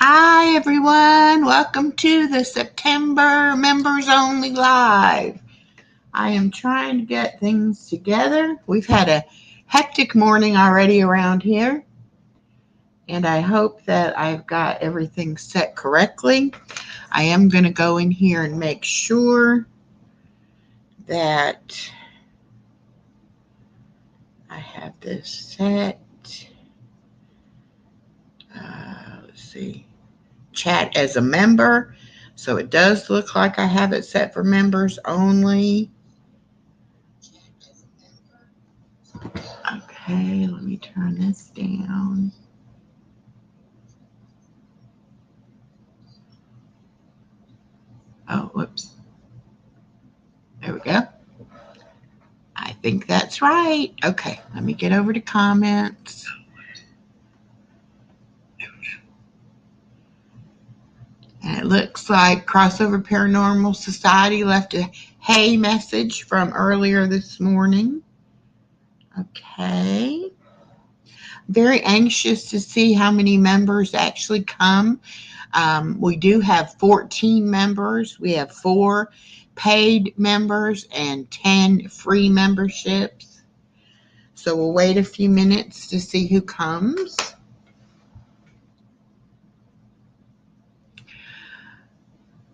Hi, everyone. Welcome to the September Members Only Live. I am trying to get things together. We've had a hectic morning already around here, and I hope that I've got everything set correctly. I am going to go in here and make sure that I have this set. Let's see. Chat as a member. So it does look like I have it set for members only. Okay, let me turn this down. Oh, whoops. There we go. I think that's right. Okay, let me get over to comments. And it looks like Crossover Paranormal Society left a hey message from earlier this morning. Okay. Very anxious to see how many members actually come. We do have 14 members. We have 4 paid members and 10 free memberships. So we'll wait a few minutes to see who comes.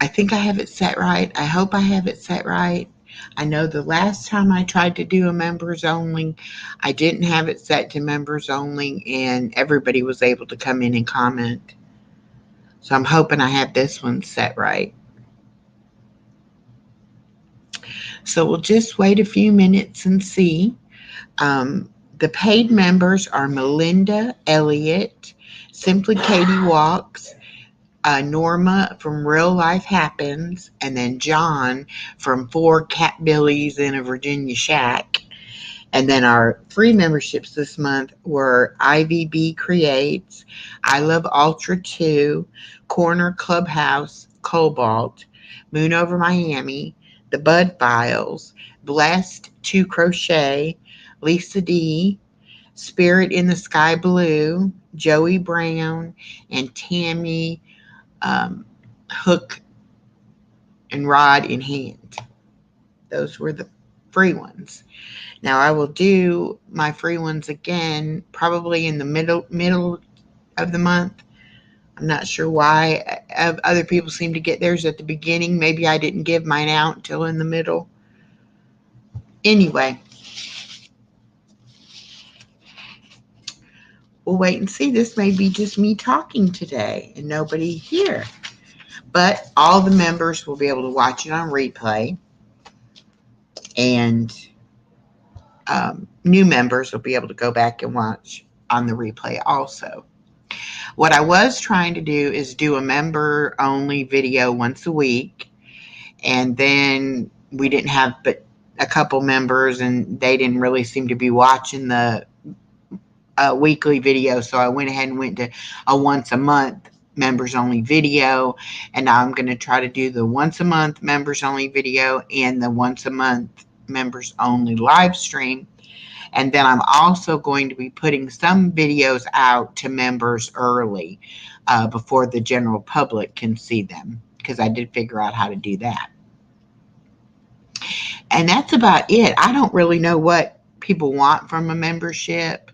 I think I have it set right. I hope I have it set right. I know the last time I tried to do a members only, I didn't have it set to members only, and everybody was able to come in and comment. So I'm hoping I have this one set right. So we'll just wait a few minutes and see. The paid members are Melinda Elliott, Simply Katie Walks, Norma from Real Life Happens, and then John from 4 Cat Billies in a Virginia Shack. And then our free memberships this month were IVB Creates, I Love Ultra 2, Corner Clubhouse, Cobalt, Moon Over Miami, The Bud Files, Blessed to Crochet, Lisa D, Spirit in the Sky Blue, Joey Brown, and Tammy Hook and Rod in Hand. Those were the free ones. Now I will do my free ones again probably in the middle of the month. I'm not sure why other people seem to get theirs at the beginning. Maybe I didn't give mine out until in the middle. Anyway, we'll wait and see. This may be just me talking today and nobody here. But all the members will be able to watch it on replay. And new members will be able to go back and watch on the replay also. What I was trying to do is do a member only video once a week, and then we didn't have but a couple members and they didn't really seem to be watching the weekly video, so I went ahead and went to a once a month members only video, and now I'm going to try to do the once a month members only video and the once a month members only live stream. And then I'm also going to be putting some videos out to members early before the general public can see them, because I did figure out how to do that. And that's about it. I don't really know what people want from a membership.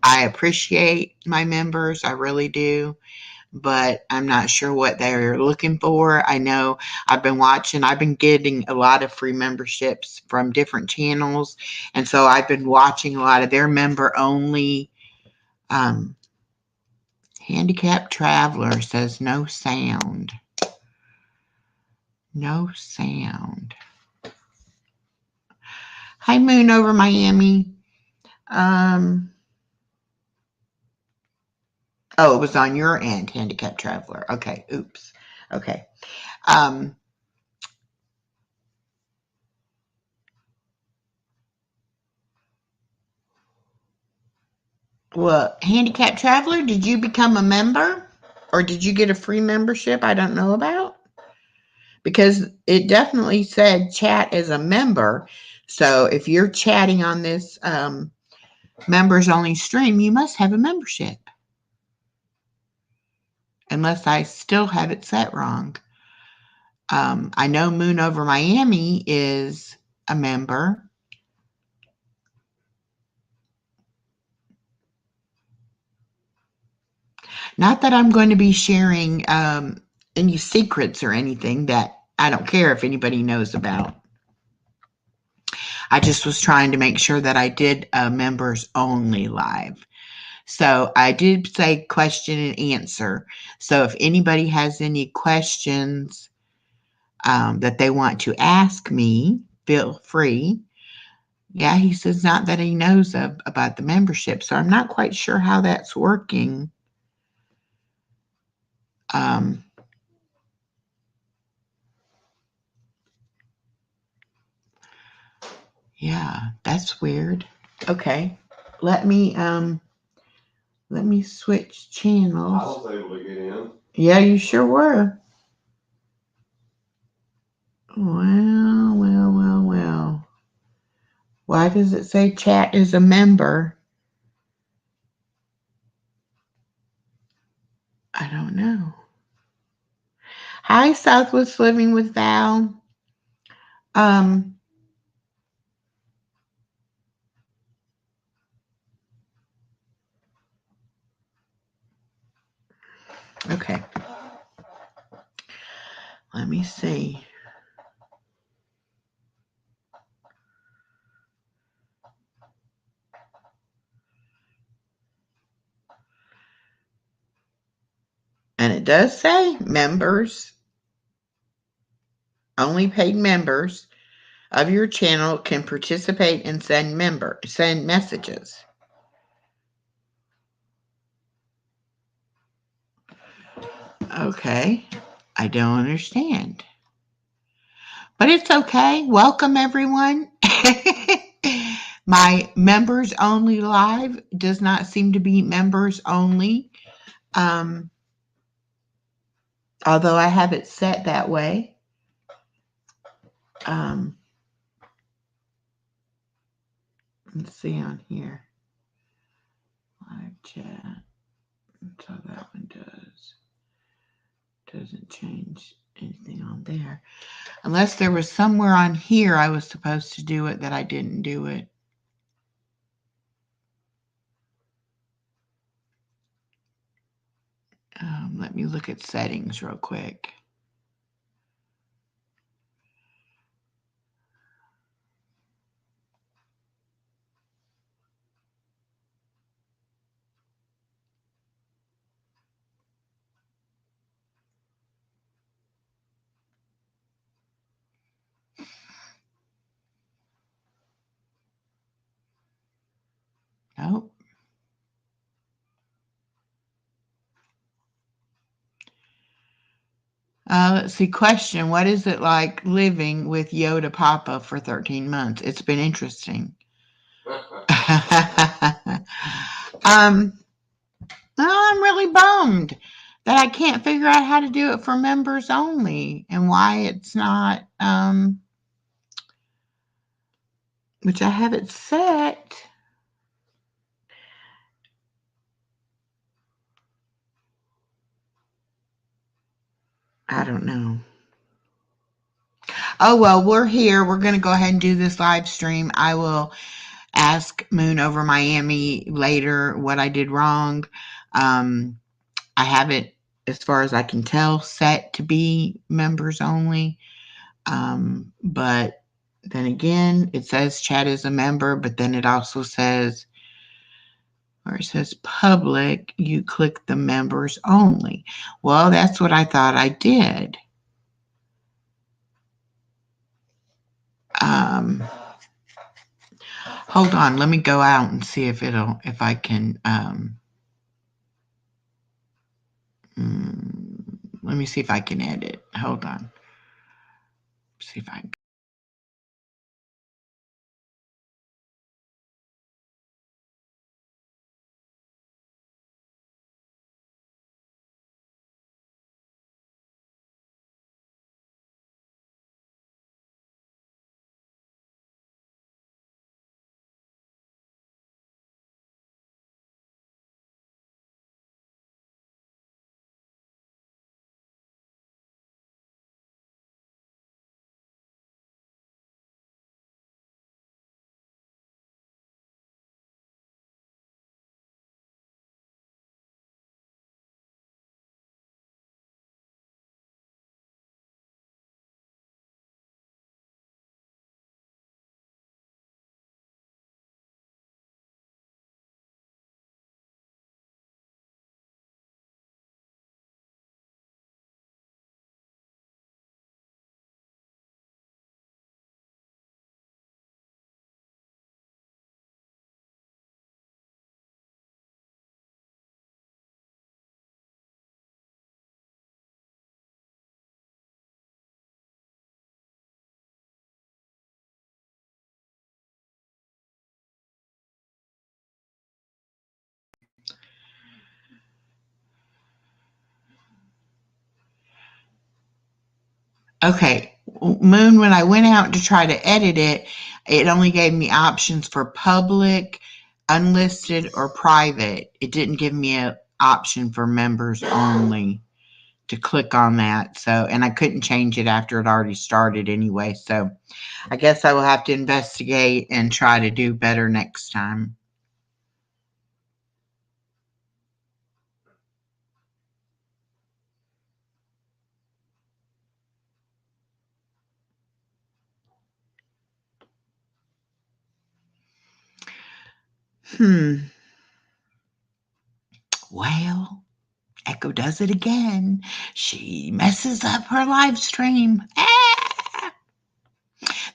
I appreciate my members. I really do. But I'm not sure what they're looking for. I know I've been getting a lot of free memberships from different channels. And so I've been watching a lot of their member only. Handicapped Traveler says no sound. No sound. Hi, Moon Over Miami. Oh, it was on your end, Handicapped Traveler. Okay, oops. Okay. Well, Handicapped Traveler, did you become a member? Or did you get a free membership I don't know about? Because it definitely said chat as a member. So if you're chatting on this members only stream, you must have a membership. unless I still have it set wrong. I know Moon Over Miami is a member. Not that I'm going to be sharing any secrets or anything that I don't care if anybody knows about. I just was trying to make sure that I did a members only live. So I did say question and answer. So if anybody has any questions that they want to ask me, feel free. Yeah, he says not that he knows about the membership. So I'm not quite sure how that's working. Yeah, that's weird. Okay. Let me switch channels. I was able to get in. Yeah, you sure were. Well. Why does it say chat is a member? I don't know. Hi, Southwest Living with Val. Okay. Let me see. And it does say members, only paid members of your channel can participate and send messages. Okay. I don't understand. But it's okay. Welcome, everyone. My members only live does not seem to be members only. Although I have it set that way. Let's see on here. Live chat. So that one doesn't change anything on there. Unless there was somewhere on here I was supposed to do it that I didn't do it. Let me look at settings real quick. Nope. Let's see. Question: what is it like living with Yoda Papa for 13 months? It's been interesting. I'm really bummed that I can't figure out how to do it for members only and why it's not, which I have it set. I don't know. Oh, well, we're here. We're going to go ahead and do this live stream. I will ask Moon Over Miami later what I did wrong. I have it, as far as I can tell, set to be members only. But then again, it says chat is a member, but then it also says, where it says public, you click the members only. Well, that's what I thought I did. Hold on, let me go out and see if I can, let me see if I can edit. Hold on. See if I can. Okay, Moon, when I went out to try to edit it, it only gave me options for public, unlisted, or private. It didn't give me an option for members only to click on that. So, and I couldn't change it after it already started anyway. So, I guess I will have to investigate and try to do better next time. Hmm. Well, Echo does it again. She messes up her live stream. Ah!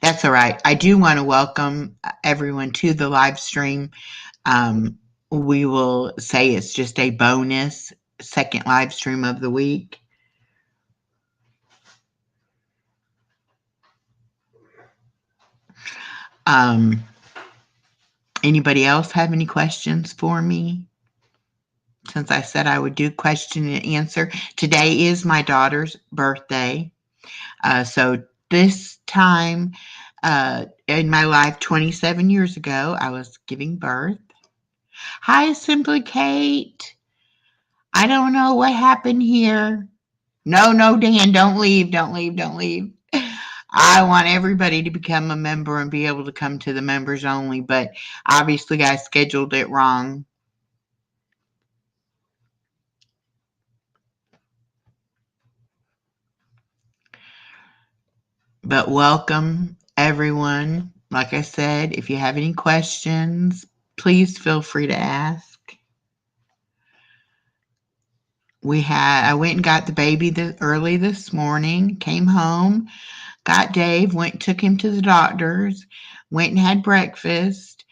That's all right. I do want to welcome everyone to the live stream. Um, we will say it's just a bonus second live stream of the week. Um, Anybody else have any questions for me? Since I said I would do question and answer, today is my daughter's birthday. So this time in my life, 27 years ago, I was giving birth. Hi, Simply Kate. I don't know what happened here. No, no, Dan, don't leave, don't leave, don't leave. I want everybody to become a member and be able to come to the members only, but obviously I scheduled it wrong. But welcome, everyone. Like I said, if you have any questions, please feel free to ask. I went and got the baby early this morning, came home, got Dave, took him to the doctor's, went and had breakfast,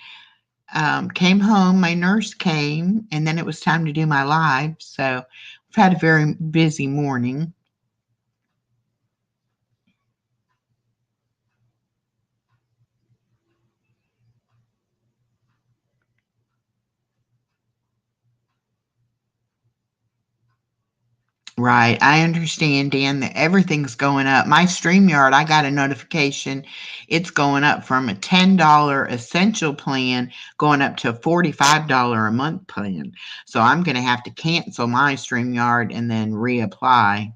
came home, my nurse came, and then it was time to do my live. So I've had a very busy morning. Right. I understand, Dan, that everything's going up. My StreamYard, I got a notification. It's going up from a $10 essential plan going up to a $45 a month plan. So I'm going to have to cancel my StreamYard and then reapply.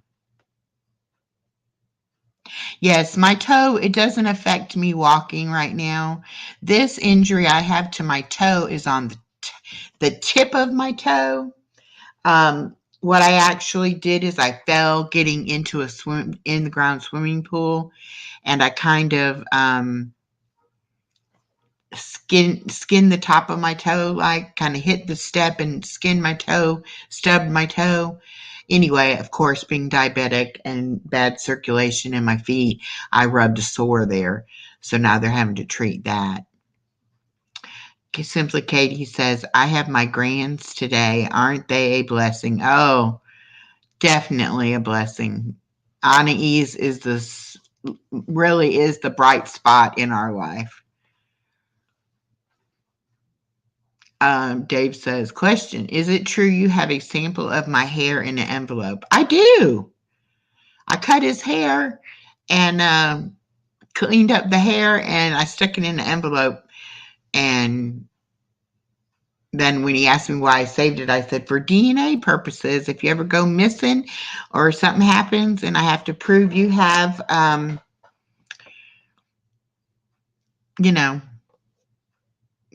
Yes, my toe, it doesn't affect me walking right now. This injury I have to my toe is on the tip of my toe. What I actually did is I fell getting into a in the ground swimming pool, and I kind of skinned the top of my toe, like kind of hit the step and skinned my toe, stubbed my toe. Anyway, of course, being diabetic and bad circulation in my feet, I rubbed a sore there. So now they're having to treat that. Simply Katie says, I have my grands today. Aren't they a blessing? Oh, definitely a blessing. Anais really is the bright spot in our life. Dave says, question, is it true you have a sample of my hair in an envelope? I do. I cut his hair and cleaned up the hair and I stuck it in an envelope. And then when he asked me why I saved it, I said, for DNA purposes, if you ever go missing or something happens and I have to prove you have, you know,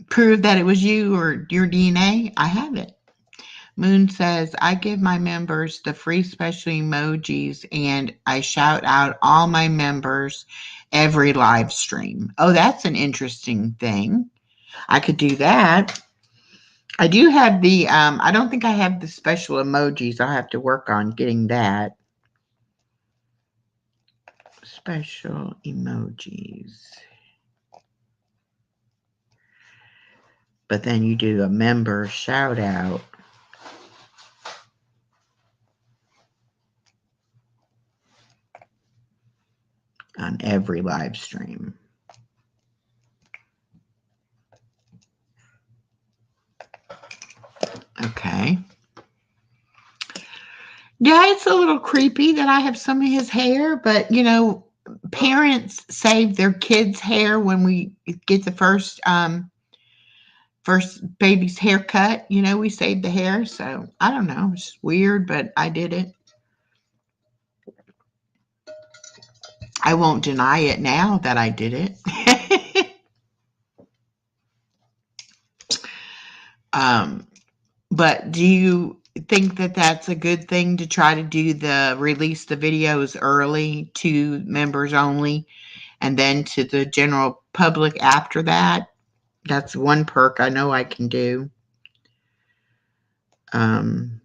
prove that it was you or your DNA, I have it. Moon says, I give my members the free special emojis and I shout out all my members every live stream. Oh, that's an interesting thing. I could do that. I do have I don't think I have the special emojis. I'll have to work on getting that. Special emojis. But then you do a member shout out. On every live stream. Okay. Yeah, it's a little creepy that I have some of his hair, but parents save their kids' hair when we get the first baby's haircut. We save the hair, so I don't know. It's weird, but I did it. I won't deny it now that I did it. But do you think that that's a good thing to try to release the videos early to members only and then to the general public after that? That's one perk I know I can do. Happy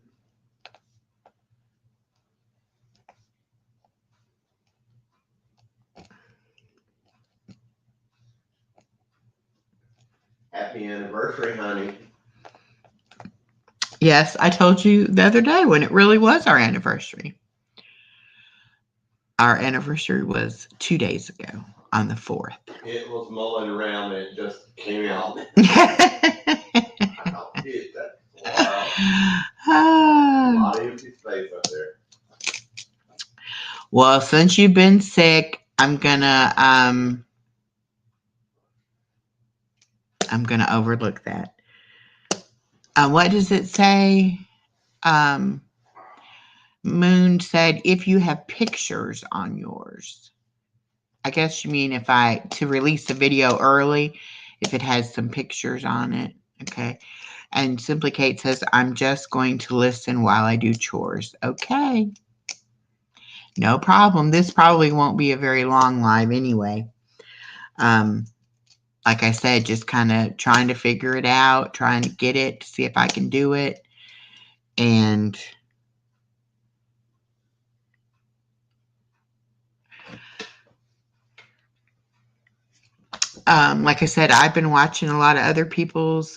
anniversary, honey. Yes, I told you the other day when it really was our anniversary. Our anniversary was 2 days ago on the 4th. It was mulling around and it just came out. I did that. Wow. A lot of empty space up there. Well, since you've been sick, I'm gonna overlook that. What does it say? Moon said, if you have pictures on yours. I guess you mean to release the video early, if it has some pictures on it. Okay. And Simply Kate says, I'm just going to listen while I do chores. Okay. No problem. This probably won't be a very long live anyway. Like I said, just kind of trying to figure it out, trying to get it, to see if I can do it. And like I said, I've been watching a lot of other people's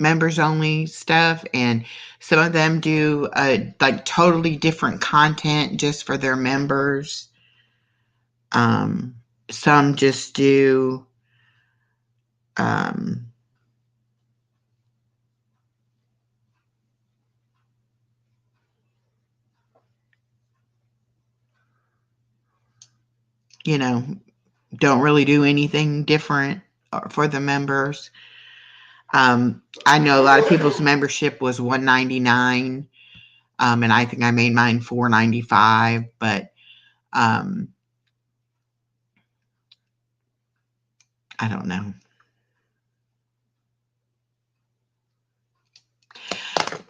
members only stuff, and some of them do like totally different content just for their members. Some just do don't really do anything different for the members. I know a lot of people's membership was $199, and I think I made mine $495, but I don't know.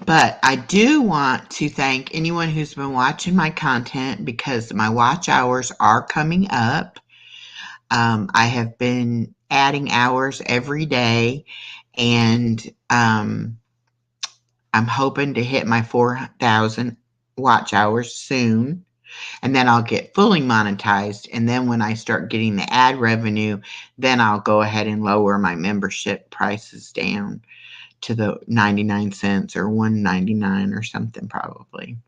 But I do want to thank anyone who's been watching my content, because my watch hours are coming up. I have been adding hours every day, and I'm hoping to hit my 4,000 watch hours soon, and then I'll get fully monetized. And then when I start getting the ad revenue, then I'll go ahead and lower my membership prices down to the 99 cents or $1.99 or something, probably.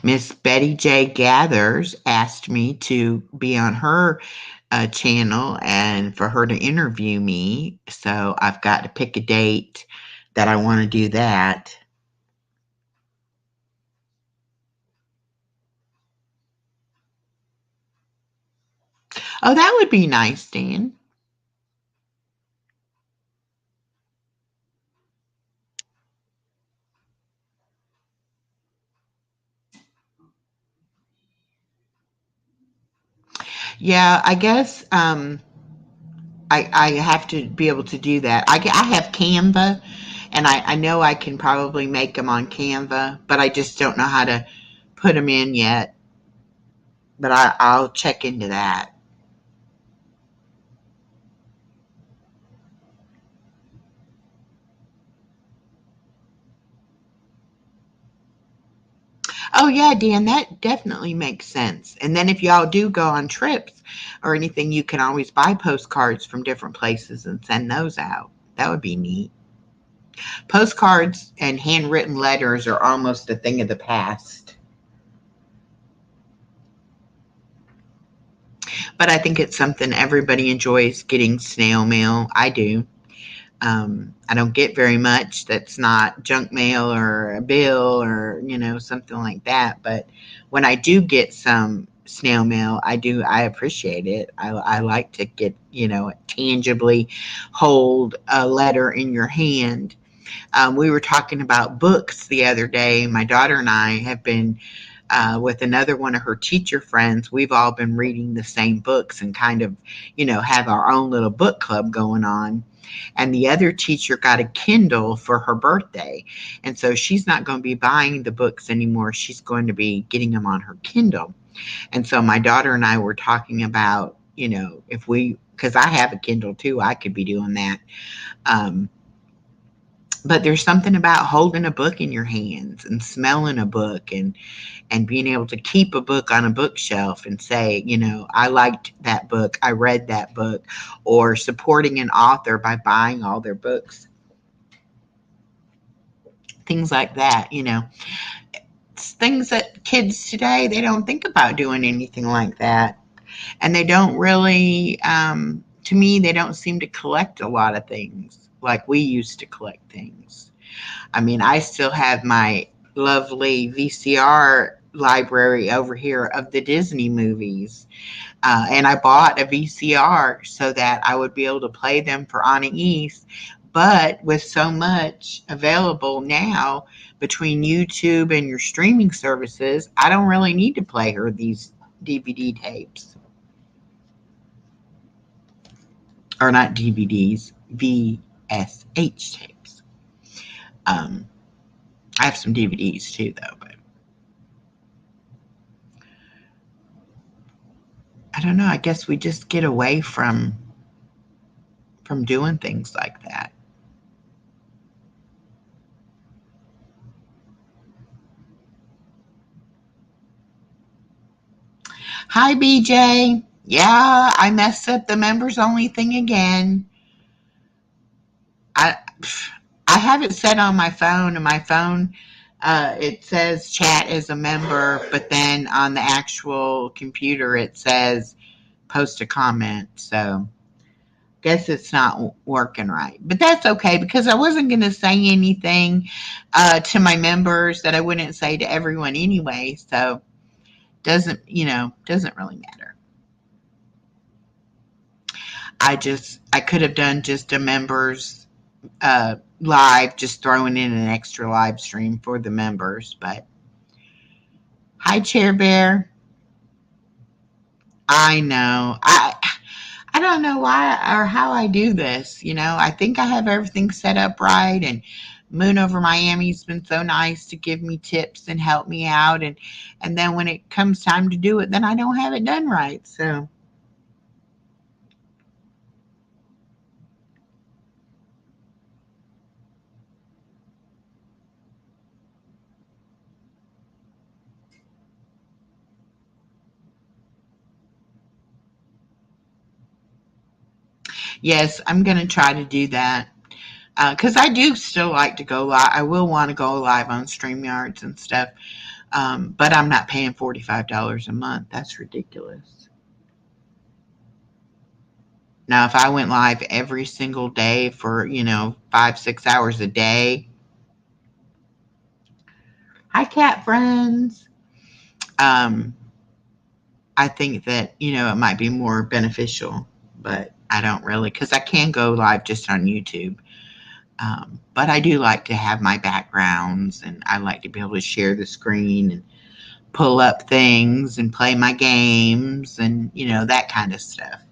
Miss Betty J. Gathers asked me to be on her channel and for her to interview me. So I've got to pick a date that I want to do that. Oh, that would be nice, Dan. Yeah, I guess I have to be able to do that. I have Canva, and I know I can probably make them on Canva, but I just don't know how to put them in yet. But I'll check into that. Oh, yeah, Dan, that definitely makes sense. And then if y'all do go on trips or anything, you can always buy postcards from different places and send those out. That would be neat. Postcards and handwritten letters are almost a thing of the past. But I think it's something everybody enjoys getting snail mail. I do. I don't get very much that's not junk mail or a bill or, something like that. But when I do get some snail mail, I appreciate it. I like to get, tangibly hold a letter in your hand. We were talking about books the other day. My daughter and I have been with another one of her teacher friends. We've all been reading the same books and kind of, have our own little book club going on. And the other teacher got a Kindle for her birthday. And so she's not going to be buying the books anymore. She's going to be getting them on her Kindle. And so my daughter and I were talking about, if because I have a Kindle too, I could be doing that. But there's something about holding a book in your hands and smelling a book and being able to keep a book on a bookshelf and say, I liked that book, I read that book, or supporting an author by buying all their books. Things like that, It's things that kids today, they don't think about doing anything like that. And they don't really, to me, they don't seem to collect a lot of things like we used to collect things. I mean, I still have my lovely VCR library over here of the Disney movies. And I bought a VCR so that I would be able to play them for Anna East. But with so much available now between YouTube and your streaming services, I don't really need to play her these DVD tapes. Or not DVDs, VSH tapes. I have some DVDs too, though, but I don't know. I guess we just get away from doing things like that. Hi, BJ. Yeah, I messed up the members only thing again. I have it set on my phone, and my phone it says chat as a member, but then on the actual computer it says post a comment. So guess it's not working right, but that's okay because I wasn't going to say anything to my members that I wouldn't say to everyone anyway. So doesn't really matter. I could have done just a members live, just throwing in an extra live stream for the members. But hi, Chair Bear. I know. I don't know why or how I do this. I think I have everything set up right, and Moon Over Miami's been so nice to give me tips and help me out, and then when it comes time to do it, then I don't have it done right. Yes, I'm going to try to do that. Because I do still like to go live. I will want to go live on StreamYards and stuff. But I'm not paying $45 a month. That's ridiculous. Now, if I went live every single day for, 5, 6 hours a day. Hi, cat friends. I think that, it might be more beneficial, but I don't really, because I can go live just on YouTube. But I do like to have my backgrounds, and I like to be able to share the screen and pull up things and play my games and, that kind of stuff.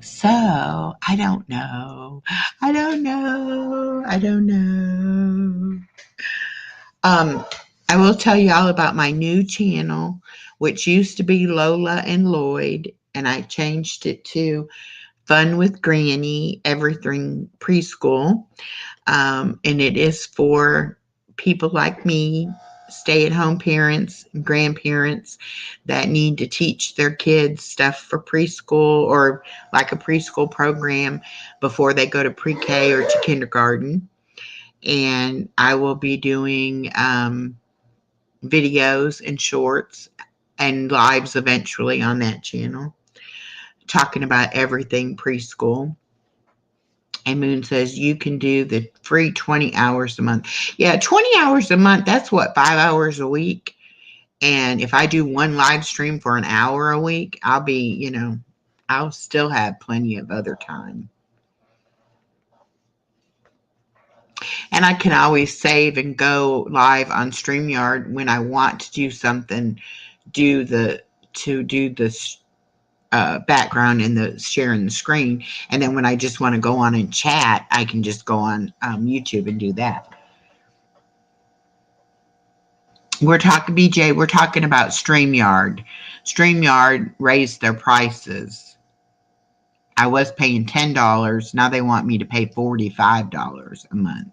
So I don't know. I don't know. I don't know. I will tell you all about my new channel, which used to be Lola and Lloyd, and I changed it to Fun with Granny, Everything Preschool. And it is for people like me, stay-at-home parents, grandparents that need to teach their kids stuff for preschool or like a preschool program before they go to pre-K or to kindergarten. And I will be doing videos and shorts and lives eventually on that channel, talking about everything preschool. And Moon says you can do the free 20 hours a month. Yeah, 20 hours a month, that's what, 5 hours a week? And if I do one live stream for an hour a week, I'll be, I'll still have plenty of other time. And I can always save and go live on StreamYard when I want to do something, do the background and the sharing the screen. And then when I just want to go on and chat, I can just go on YouTube and do that. We're talking, BJ, we're talking about StreamYard. StreamYard raised their prices. I was paying $10. Now they want me to pay $45 a month.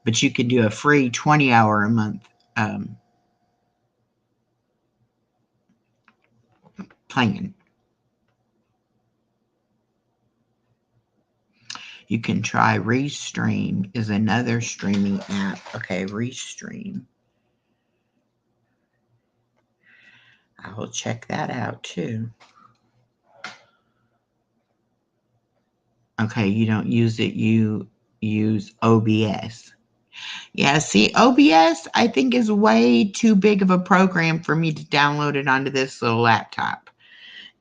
But you can do a free 20-hour a month plan. You can try Restream is another streaming app. Okay, Restream. I will check that out too. Okay, you don't use it. You use OBS. Yeah, see, OBS I think is way too big of a program for me to download it onto this little laptop.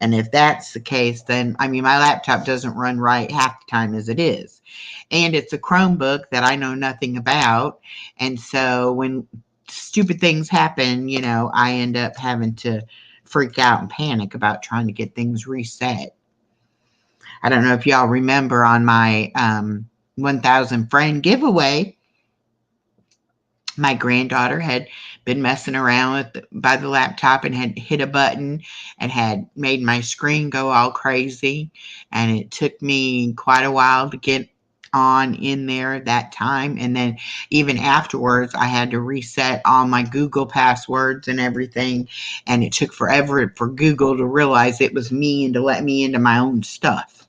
And if that's the case, then, my laptop doesn't run right half the time as it is. And it's a Chromebook that I know nothing about. And so when stupid things happen, I end up having to freak out and panic about trying to get things reset. I don't know if y'all remember on my 1,000 friend giveaway, my granddaughter had been messing around by the laptop and had hit a button and had made my screen go all crazy. And it took me quite a while to get on in there that time. And then even afterwards, I had to reset all my Google passwords and everything. And it took forever for Google to realize it was me and to let me into my own stuff.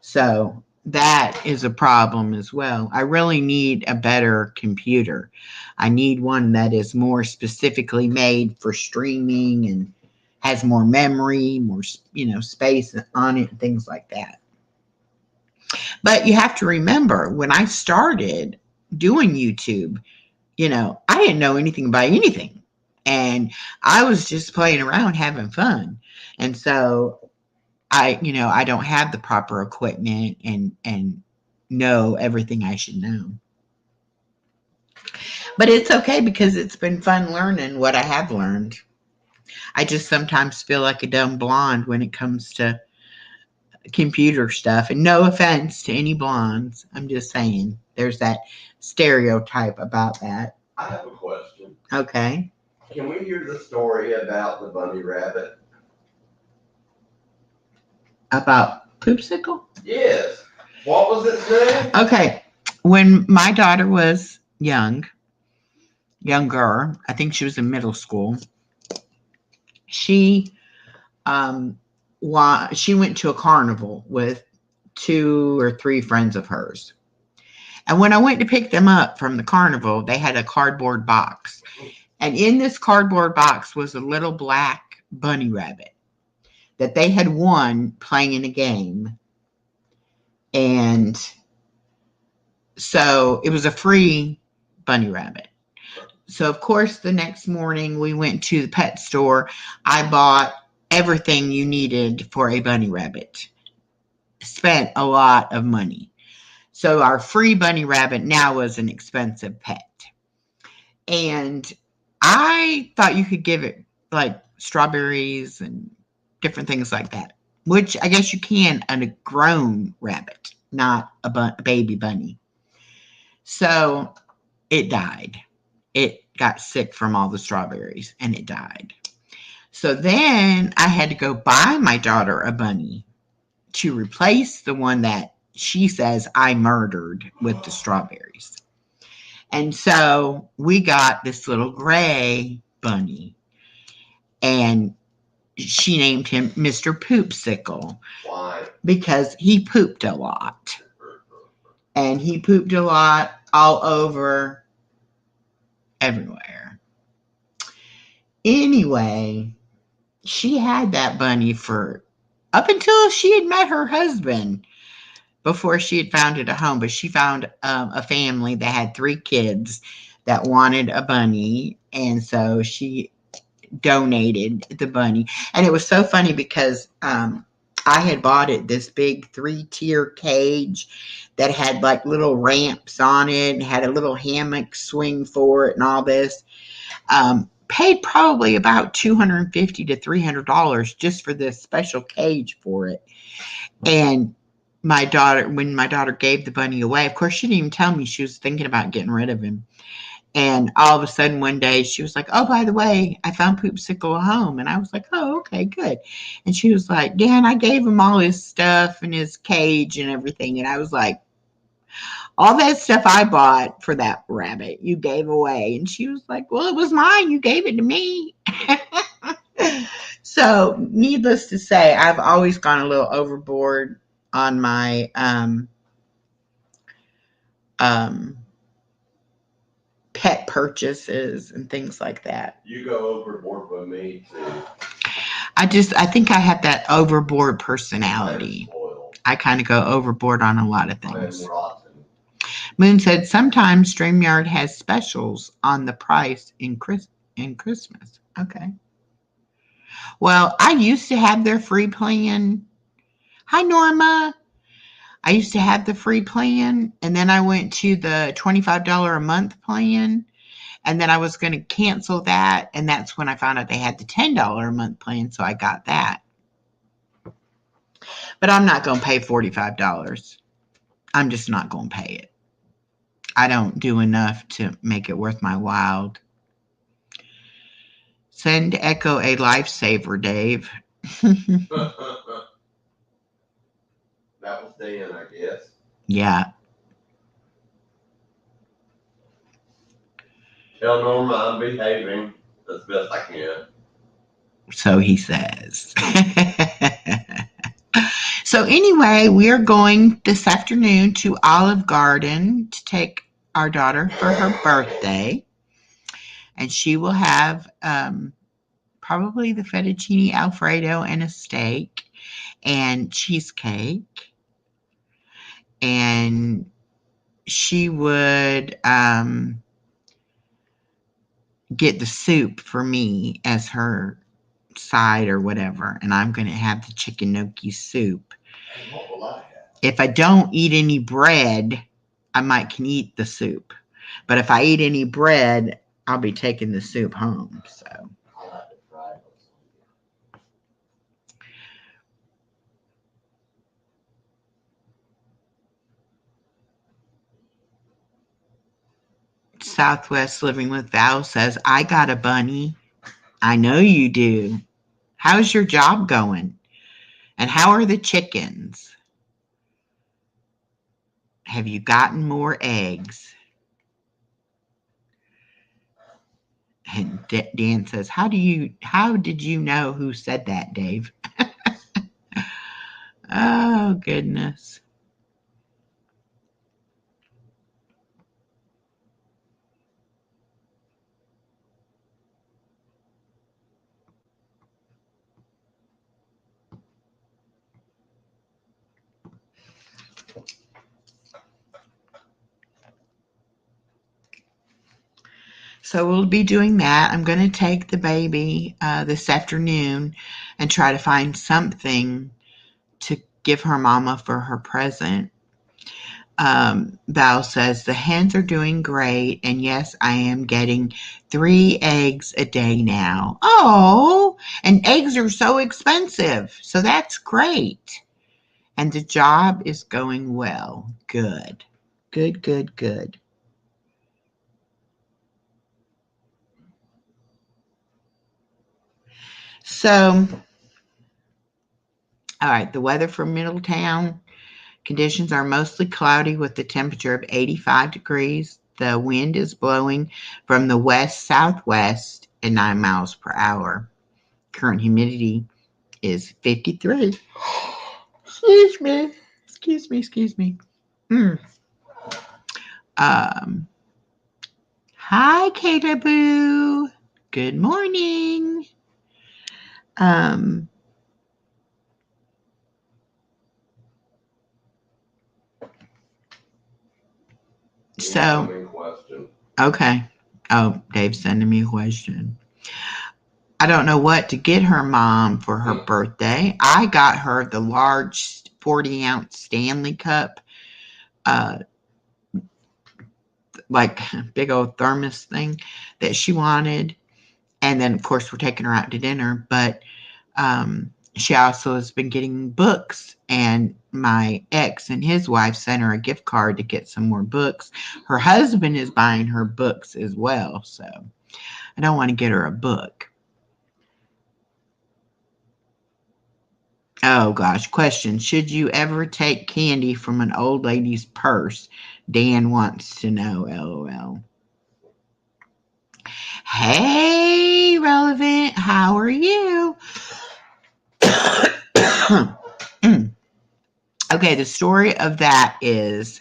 So that is a problem as well. I really need a better computer. I need one that is more specifically made for streaming and has more memory, more, space on it and things like that. But you have to remember, when I started doing YouTube, I didn't know anything about anything. And I was just playing around, having fun. And so I don't have the proper equipment and know everything I should know. But it's okay because it's been fun learning what I have learned. I just sometimes feel like a dumb blonde when it comes to computer stuff. And no offense to any blondes. I'm just saying there's that stereotype about that. I have a question. Okay. Can we hear the story about the bunny rabbit? About Poopsicle? Yes. What was its name? Okay. When my daughter was younger, I think she was in middle school, she went to a carnival with 2 or 3 friends of hers. And when I went to pick them up from the carnival, they had a cardboard box. And in this cardboard box was a little black bunny rabbit that they had won playing in a game. And so it was a free bunny rabbit. So, of course, the next morning we went to the pet store. I bought everything you needed for a bunny rabbit. Spent a lot of money. So our free bunny rabbit now was an expensive pet. And I thought you could give it like strawberries and different things like that, which I guess you can on a grown rabbit, not a baby bunny. So it died. It got sick from all the strawberries and it died. So then I had to go buy my daughter a bunny to replace the one that she says I murdered with the strawberries. And so we got this little gray bunny, and she named him Mr. Poopsicle. Why? Because he pooped a lot. And he pooped a lot all over everywhere. Anyway, she had that bunny for up until she had met her husband, before she had founded a home. But she found a family that had 3 kids that wanted a bunny. And so she donated the bunny. And it was so funny because I had bought it this big 3-tier cage that had like little ramps on it and had a little hammock swing for it and all this. Paid probably about $250 to $300 just for this special cage for it. And when my daughter gave the bunny away, of course, she didn't even tell me she was thinking about getting rid of him. And all of a sudden one day she was like, oh, by the way, I found Poopsicle a home. And I was like, oh, okay, good. And she was like, Dan, I gave him all his stuff and his cage and everything. And I was like, all that stuff I bought for that rabbit, you gave away. And she was like, well, it was mine. You gave it to me. So needless to say, I've always gone a little overboard on my pet purchases and things like that. You go overboard with me too. I think I have that overboard personality. I kind of go overboard on a lot of things. Moon said sometimes StreamYard has specials on the price in Christmas. Okay. Well, I used to have their free plan. Hi, Norma. I used to have the free plan, and then I went to the $25 a month plan, and then I was going to cancel that, and that's when I found out they had the $10 a month plan, so I got that. But I'm not going to pay $45. I'm just not going to pay it. I don't do enough to make it worth my while. Send Echo a lifesaver, Dave. That was Dan, I guess. Yeah. Tell Norma I'm behaving as best I can. So he says. So anyway, we're going this afternoon to Olive Garden to take our daughter for her birthday. And she will have probably the fettuccine Alfredo and a steak and cheesecake. And she would get the soup for me as her side or whatever. And I'm going to have the chicken gnocchi soup. What will I have? If I don't eat any bread, I can eat the soup. But if I eat any bread, I'll be taking the soup home. So. I'll have to try it. Southwest Living with Val says, I got a bunny. I know you do. How's your job going? And how are the chickens? Have you gotten more eggs? And Dan says, how did you know who said that, Dave? Oh, goodness. So we'll be doing that. I'm going to take the baby this afternoon and try to find something to give her mama for her present. Val says, the hens are doing great. And yes, I am getting 3 eggs a day now. Oh, and eggs are so expensive. So that's great. And the job is going well. Good. Good, good, good. So, all right, the weather for Middletown. Conditions are mostly cloudy with the temperature of 85 degrees. The wind is blowing from the west-southwest at 9 miles per hour. Current humidity is 53. Excuse me. Excuse me. Hi, Kata Boo. Good morning. Okay. Oh, Dave's sending me a question. I don't know what to get her mom for her birthday. I got her the large 40-ounce Stanley Cup, like big old thermos thing that she wanted. And then, of course, we're taking her out to dinner. But she also has been getting books. And my ex and his wife sent her a gift card to get some more books. Her husband is buying her books as well. So I don't want to get her a book. Oh, gosh. Question. Should you ever take candy from an old lady's purse? Dan wants to know, LOL. Hey, Relevant. How are you? Okay, the story of that is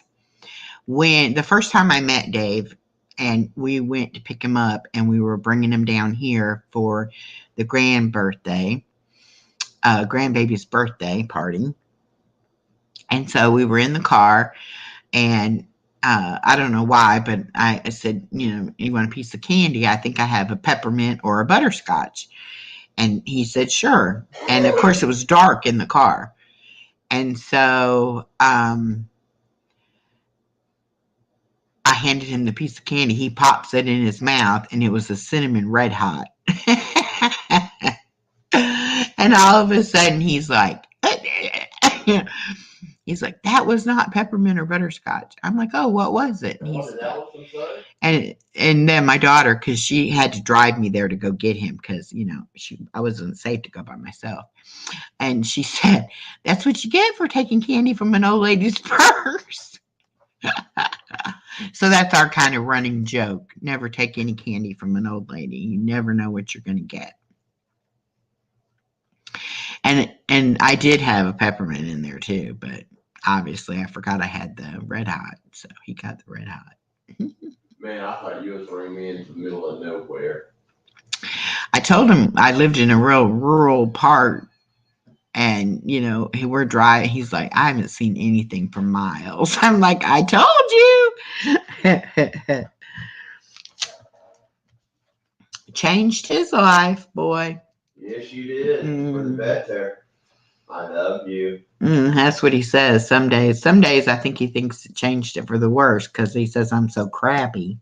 when the first time I met Dave and we went to pick him up and we were bringing him down here for the grandbaby's birthday party. And so we were in the car and I don't know why, but I said, you want a piece of candy? I think I have a peppermint or a butterscotch. And he said, sure. And of course it was dark in the car. And so I handed him the piece of candy. He pops it in his mouth and it was a cinnamon red hot. And all of a sudden he's like, that was not peppermint or butterscotch. I'm like, oh, what was it? And then my daughter, because she had to drive me there to go get him because, I wasn't safe to go by myself. And she said, that's what you get for taking candy from an old lady's purse. So that's our kind of running joke. Never take any candy from an old lady. You never know what you're going to get. And I did have a peppermint in there too, but obviously I forgot I had the red hot, so he got the red hot. Man, I thought you was bringing me into the middle of nowhere. I told him I lived in a real rural part, and we're driving. He's like, I haven't seen anything for miles. I'm like, I told you. Changed his life, boy. Yes, you did. For the better. I love you. That's what he says. Some days I think he thinks it changed it for the worse because he says I'm so crabby.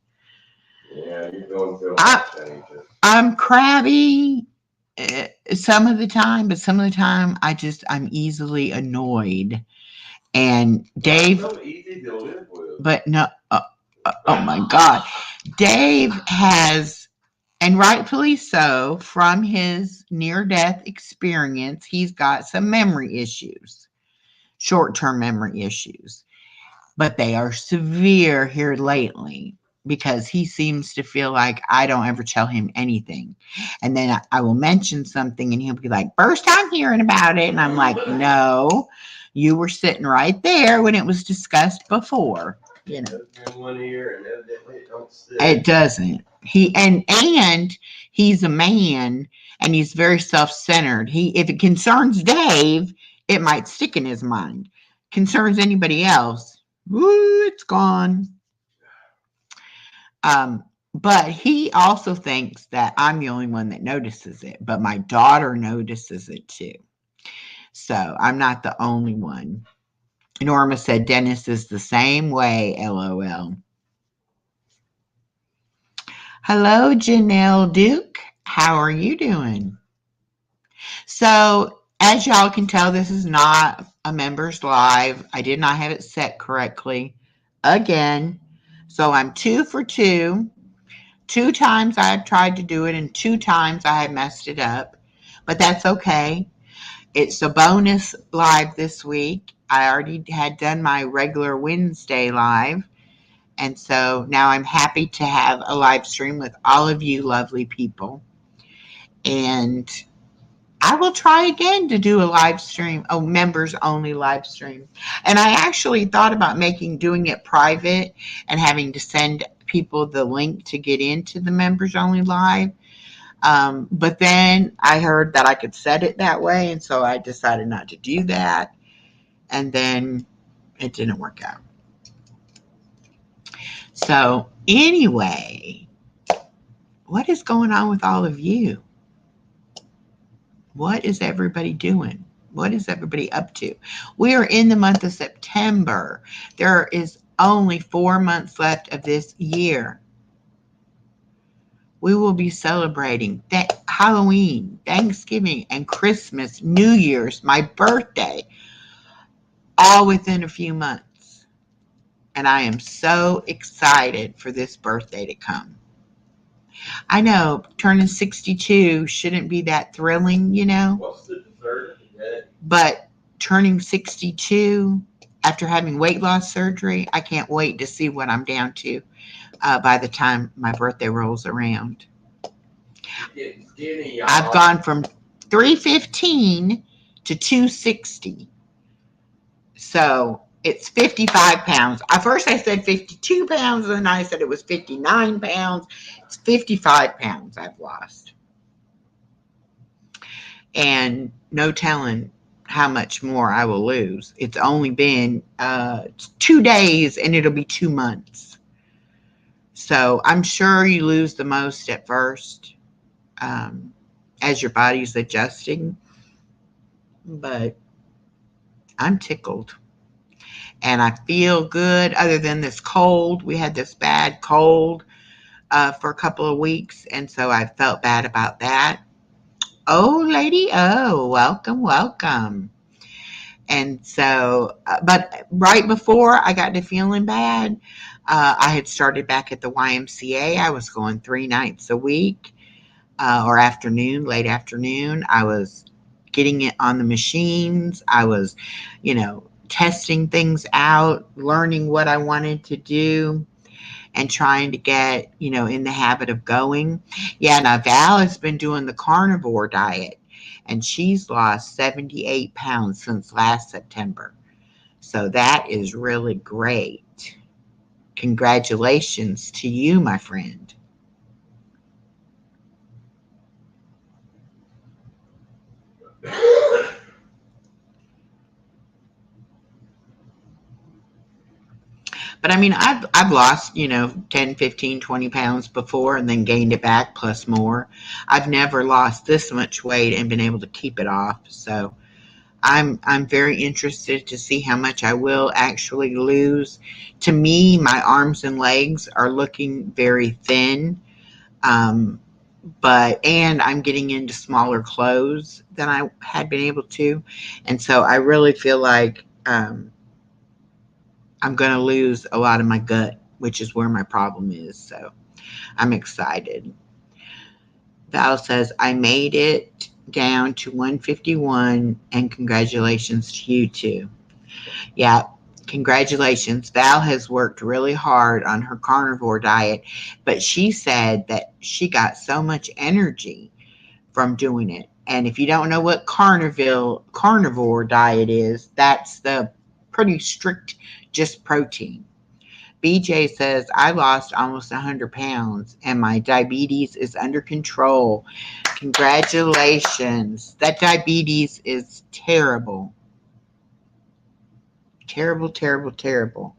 Yeah, you're going through changes. I'm crabby some of the time, but some of the time I'm easily annoyed. And Dave, so easy to live with. But no, oh my God, Dave has. And rightfully so, from his near-death experience, he's got some memory issues, short-term memory issues. But they are severe here lately because he seems to feel like I don't ever tell him anything. And then I will mention something and he'll be like, first time hearing about it. And I'm like, no, you were sitting right there when it was discussed before. In one ear and evidently it don't stick. It doesn't. And he's a man and he's very self-centered. If it concerns Dave, it might stick in his mind. Concerns anybody else, woo, it's gone. But he also thinks that I'm the only one that notices it, but my daughter notices it too. So I'm not the only one. Norma said Dennis is the same way, LOL. Hello, Janelle Duke. How are you doing? So, as y'all can tell, this is not a members live. I did not have it set correctly again. So, I'm 2 for 2. 2 times I have tried to do it, and 2 times I have messed it up. But that's okay. It's a bonus live this week. I already had done my regular Wednesday live. And so now I'm happy to have a live stream with all of you lovely people. And I will try again to do a live stream, a members only live stream. And I actually thought about doing it private and having to send people the link to get into the members only live. But then I heard that I could set it that way. And so I decided not to do that. And then it didn't work out. So anyway, what is going on with all of you? What is everybody doing? What is everybody up to? We are in the month of September. There is only 4 months left of this year. We will be celebrating Halloween, Thanksgiving, and Christmas, New Year's, my birthday, all within a few months. And I am so excited for this birthday to come. I know turning 62 shouldn't be that thrilling, you know. What's the dessert of the day? But turning 62 after having weight loss surgery, I can't wait to see what I'm down to by the time my birthday rolls around. You're getting skinny, y'all. I've gone from 315 to 260. So it's 55 pounds. At first I said 52 pounds, and then I said it was 59 pounds. It's 55 pounds I've lost. And no telling how much more I will lose. It's only been 2 days, and it'll be 2 months. So I'm sure you lose the most at first as your body's adjusting. But I'm tickled. And I feel good other than this cold. We had this bad cold for a couple of weeks, and so I felt bad about that. Oh, Lady O, welcome, welcome. And so, but right before I got to feeling bad, I had started back at the YMCA. I was going 3 nights a week or late afternoon. I was getting it on the machines. I was, testing things out, learning what I wanted to do, and trying to get, in the habit of going. Yeah, now Val has been doing the carnivore diet, and she's lost 78 pounds since last September. So that is really great. Congratulations to you, my friend. But I mean, I've lost, 10, 15, 20 pounds before and then gained it back plus more. I've never lost this much weight and been able to keep it off. So I'm very interested to see how much I will actually lose. To me, my arms and legs are looking very thin. And I'm getting into smaller clothes than I had been able to. And so I really feel like I'm going to lose a lot of my gut, which is where my problem is. So I'm excited. Val says, I made it down to 151, and congratulations to you too. Yeah, congratulations. Val has worked really hard on her carnivore diet, but she said that she got so much energy from doing it. And if you don't know what carnivore diet is, that's the pretty strict just protein. BJ says, I lost almost 100 pounds and my diabetes is under control. Congratulations. That diabetes is terrible. Terrible, terrible, terrible.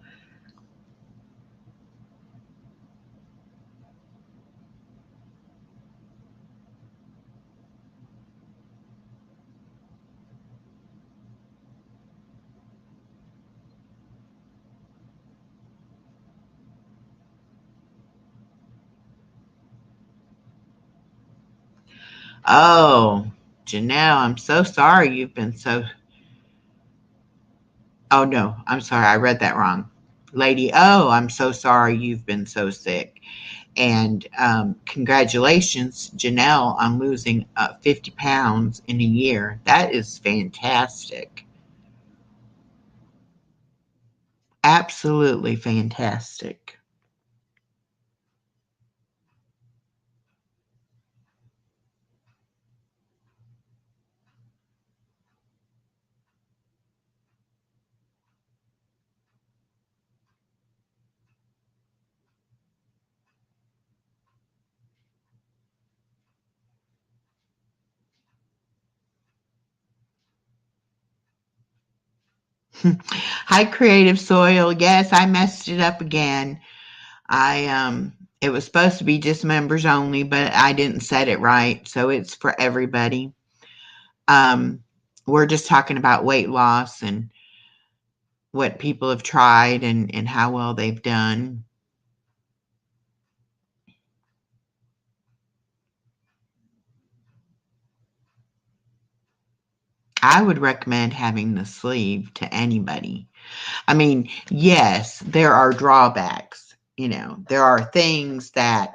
Oh, Janelle, I'm so sorry you've been so... Oh, no, I'm sorry. I read that wrong. Lady O, I'm so sorry you've been so sick. And congratulations, Janelle, on losing 50 pounds in a year. That is fantastic. Absolutely fantastic. Hi, Creative Soil. Yes, I messed it up again. It was supposed to be just members only, but I didn't set it right, so it's for everybody. Um, we're just talking about weight loss and what people have tried and how well they've done. I would recommend having the sleeve to anybody. I mean, yes, there are drawbacks. There are things that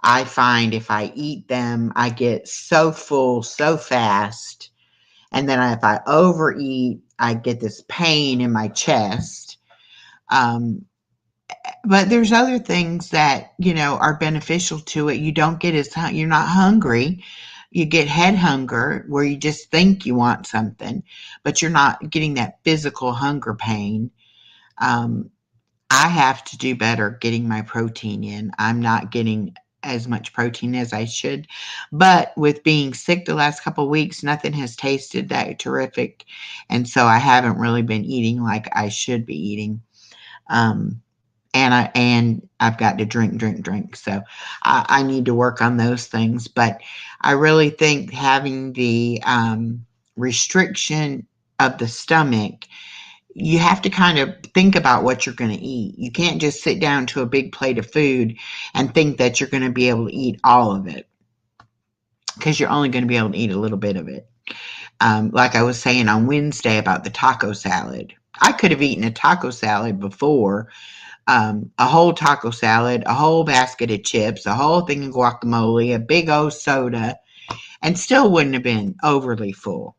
I find if I eat them, I get so full so fast. And then if I overeat, I get this pain in my chest. But there's other things that, are beneficial to it. You don't get you're not hungry. You get head hunger where you just think you want something, but you're not getting that physical hunger pain. Um, I have to do better getting my protein in. I'm not getting as much protein as I should. But with being sick the last couple of weeks, nothing has tasted that terrific. And so I haven't really been eating like I should be eating. And I've got to drink. So I need to work on those things. But I really think having the restriction of the stomach, you have to kind of think about what you're going to eat. You can't just sit down to a big plate of food and think that you're going to be able to eat all of it, because you're only going to be able to eat a little bit of it. Like I was saying on Wednesday about the taco salad, I could have eaten a taco salad before, a whole taco salad, a whole basket of chips, a whole thing of guacamole, a big old soda, and still wouldn't have been overly full.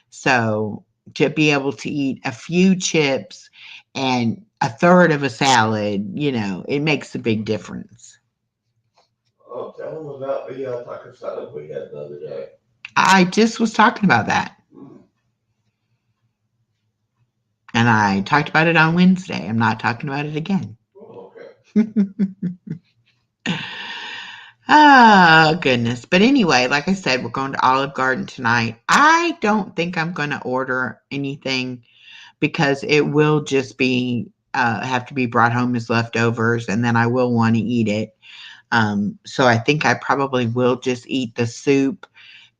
So to be able to eat a few chips and a third of a salad, it makes a big difference. Oh, tell them about the taco salad we had the other day. I just was talking about that. And I talked about it on Wednesday. I'm not talking about it again. Oh, okay. Oh, goodness. But anyway, like I said, we're going to Olive Garden tonight. I don't think I'm going to order anything because it will just be have to be brought home as leftovers, and then I will want to eat it. So I think I probably will just eat the soup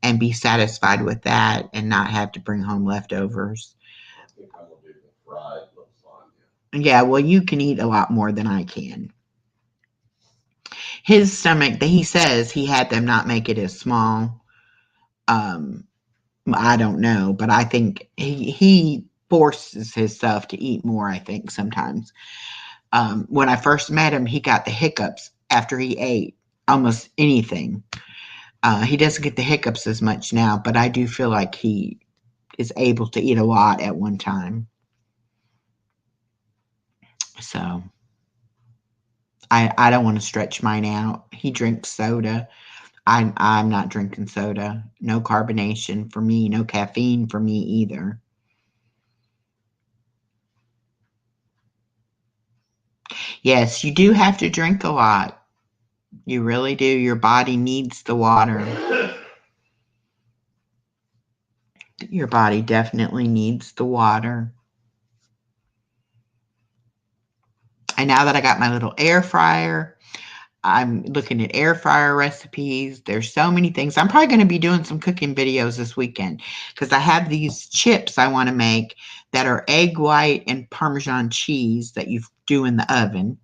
and be satisfied with that and not have to bring home leftovers. I think I'm going to do the fried lasagna. Yeah, well, you can eat a lot more than I can. His stomach, he says he had them not make it as small. I don't know, but I think he forces himself to eat more, I think, sometimes. When I first met him, he got the hiccups after he ate almost anything. He doesn't get the hiccups as much now, but I do feel like he is able to eat a lot at one time. So I don't want to stretch mine out. He drinks soda. I'm not drinking soda. No carbonation for me. No caffeine for me either. Yes, you do have to drink a lot. You really do. Your body needs the water. Your body definitely needs the water. And now that I got my little air fryer, I'm looking at air fryer recipes. There's so many things. I'm probably going to be doing some cooking videos this weekend because I have these chips I want to make that are egg white and Parmesan cheese that you do in the oven.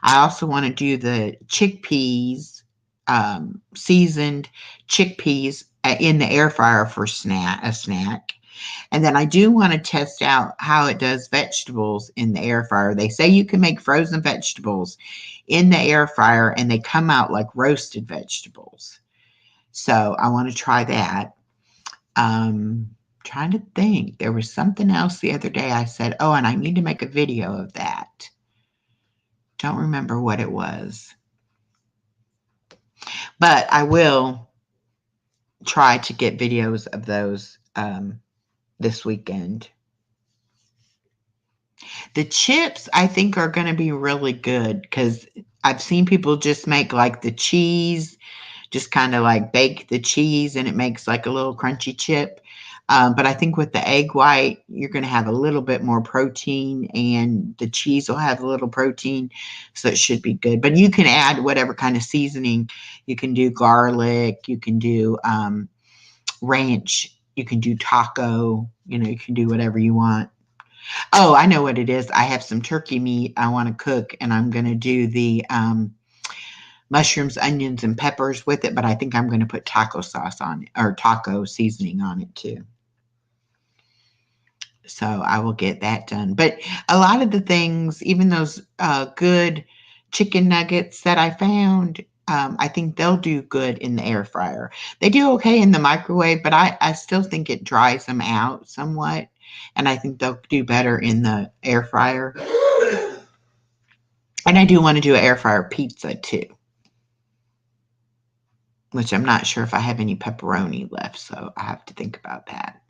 I also want to do the chickpeas, seasoned chickpeas in the air fryer for a snack. And then I do want to test out how it does vegetables in the air fryer. They say you can make frozen vegetables in the air fryer and they come out like roasted vegetables. So I want to try that. Trying to think. There was something else the other day I said, oh, and I need to make a video of that. Don't remember what it was. But I will try to get videos of those this weekend. The chips, I think, are going to be really good because I've seen people just make like the cheese, just kind of like bake the cheese and it makes like a little crunchy chip. But I think with the egg white, you're going to have a little bit more protein, and the cheese will have a little protein, so it should be good. But you can add whatever kind of seasoning. You can do garlic, you can do ranch, you can do taco, you can do whatever you want. Oh, I know what it is. I have some turkey meat I want to cook, and I'm going to do the mushrooms, onions, and peppers with it, but I think I'm going to put taco sauce on it, or taco seasoning on it too. So I will get that done. But a lot of the things, even those good chicken nuggets that I found, I think they'll do good in the air fryer. They do okay in the microwave, but I still think it dries them out somewhat. And I think they'll do better in the air fryer. And I do want to do an air fryer pizza too, which I'm not sure if I have any pepperoni left. So I have to think about that.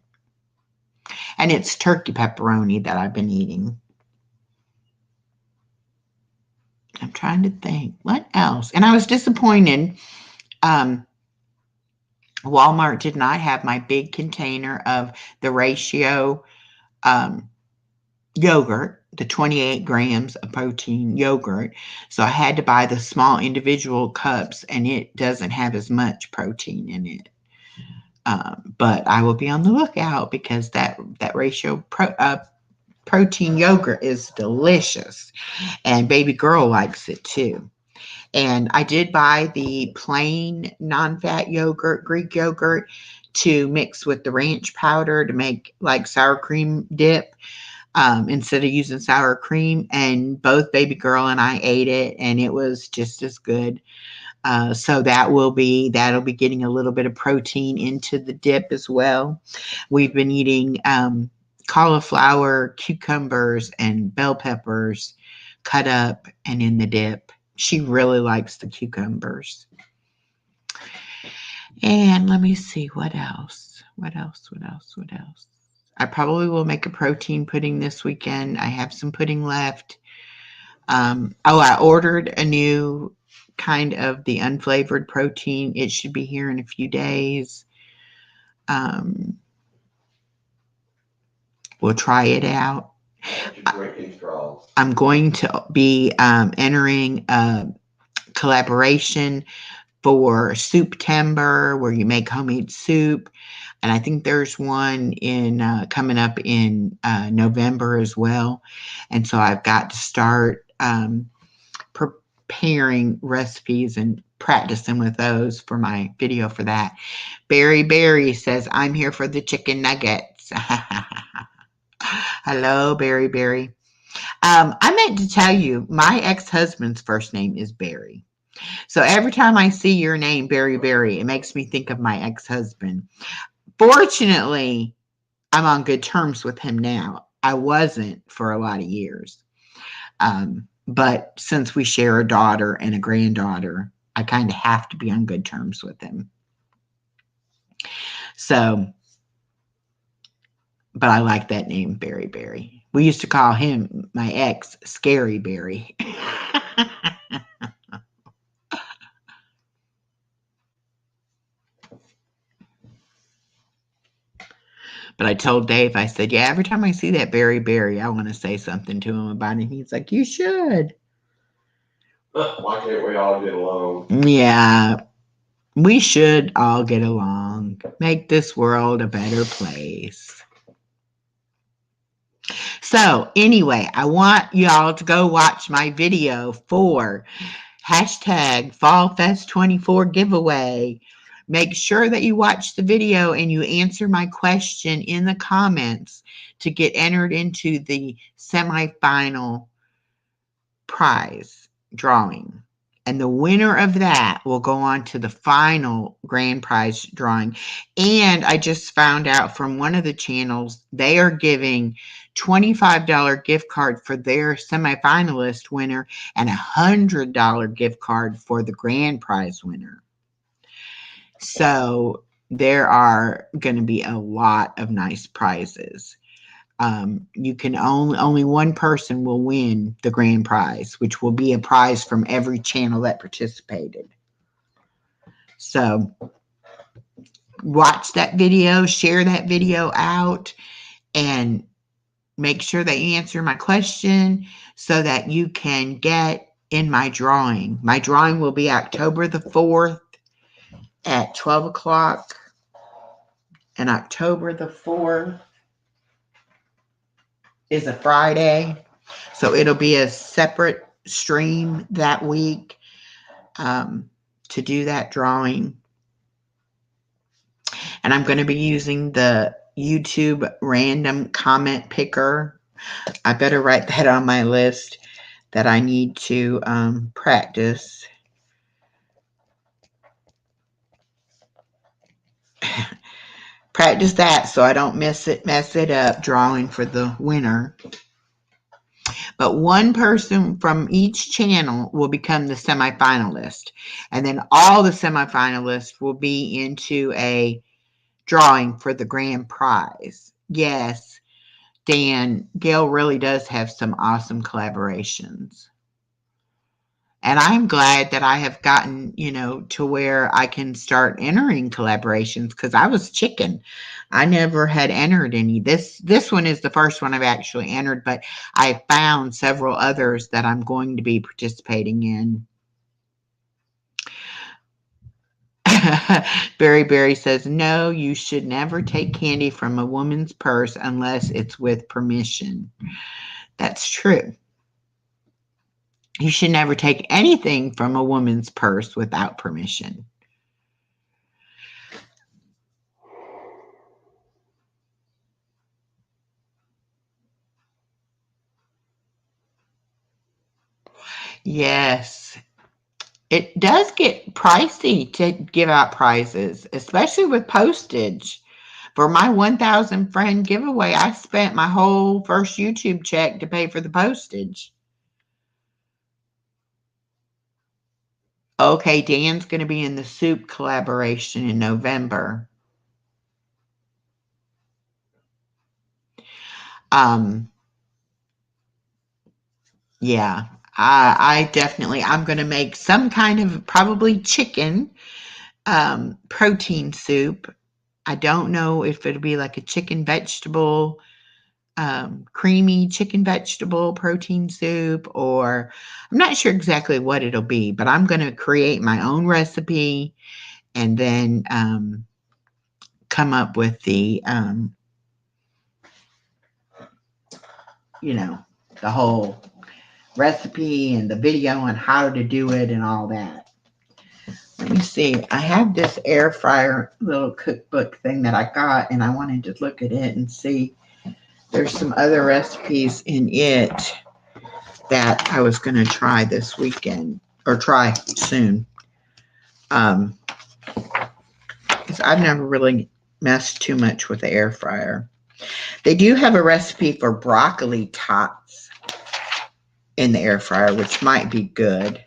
And it's turkey pepperoni that I've been eating. I'm trying to think. What else? And I was disappointed. Walmart did not have my big container of the Ratio yogurt, the 28 grams of protein yogurt. So I had to buy the small individual cups, and it doesn't have as much protein in it. But I will be on the lookout because that Ratio protein yogurt is delicious, and baby girl likes it too. And I did buy the plain non-fat yogurt, Greek yogurt, to mix with the ranch powder to make like sour cream dip instead of using sour cream. And both baby girl and I ate it, and it was just as good. So that'll be getting a little bit of protein into the dip as well. We've been eating cauliflower, cucumbers, and bell peppers cut up and in the dip. She really likes the cucumbers. And let me see, what else? I probably will make a protein pudding this weekend. I have some pudding left. I ordered a new kind of the unflavored protein. It should be here in a few days. We'll try it out. I'm going to be entering a collaboration for Soup-Timber, where you make homemade soup. And I think there's one coming up in November as well. And so I've got to start preparing recipes and practicing with those for my video for that. Berry says, I'm here for the chicken nuggets. Hello, Berry. I meant to tell you, my ex-husband's first name is Barry. So every time I see your name, Berry, it makes me think of my ex-husband. Fortunately, I'm on good terms with him now. I wasn't for a lot of years. But since we share a daughter and a granddaughter, I kind of have to be on good terms with him. So, but I like that name, Berry. We used to call him, my ex, Scary Berry. But I told Dave, I said, yeah, every time I see that Berry, I want to say something to him about it. He's like, you should. Why can't we all get along? Yeah, we should all get along. Make this world a better place. So anyway, I want y'all to go watch my video for hashtag FallFest24 giveaway. Make sure that you watch the video and you answer my question in the comments to get entered into the semifinal prize drawing. And the winner of that will go on to the final grand prize drawing. And I just found out from one of the channels, they are giving $25 gift card for their semifinalist winner and $100 gift card for the grand prize winner. So there are going to be a lot of nice prizes. You can only one person will win the grand prize, which will be a prize from every channel that participated. So watch that video, share that video out, and make sure they answer my question so that you can get in my drawing. My drawing will be October the 4th at 12 o'clock. And October the 4th is a Friday. So it'll be a separate stream that week to do that drawing. And I'm going to be using the YouTube random comment picker. I better write that on my list that I need to practice. Practice that so I don't mess it up drawing for the winner. But one person from each channel will become the semifinalist. And then all the semifinalists will be into a drawing for the grand prize. Yes, Dan, Gail really does have some awesome collaborations. And I'm glad that I have gotten, to where I can start entering collaborations, because I was chicken. I never had entered any. This one is the first one I've actually entered, but I found several others that I'm going to be participating in. Berry says, no, you should never take candy from a woman's purse unless it's with permission. That's true. You should never take anything from a woman's purse without permission. Yes. It does get pricey to give out prizes, especially with postage. For my 1,000 friend giveaway, I spent my whole first YouTube check to pay for the postage. Okay, Dan's going to be in the soup collaboration in November. Yeah, I'm going to make some kind of probably chicken protein soup. I don't know if it'll be like a chicken vegetable, creamy chicken vegetable protein soup, or I'm not sure exactly what it'll be, but I'm going to create my own recipe and then come up with the, the whole recipe and the video on how to do it and all that. Let me see. I have this air fryer little cookbook thing that I got, and I wanted to look at it and see. There's some other recipes in it that I was going to try this weekend, or try soon. Because I've never really messed too much with the air fryer. They do have a recipe for broccoli tots in the air fryer, which might be good.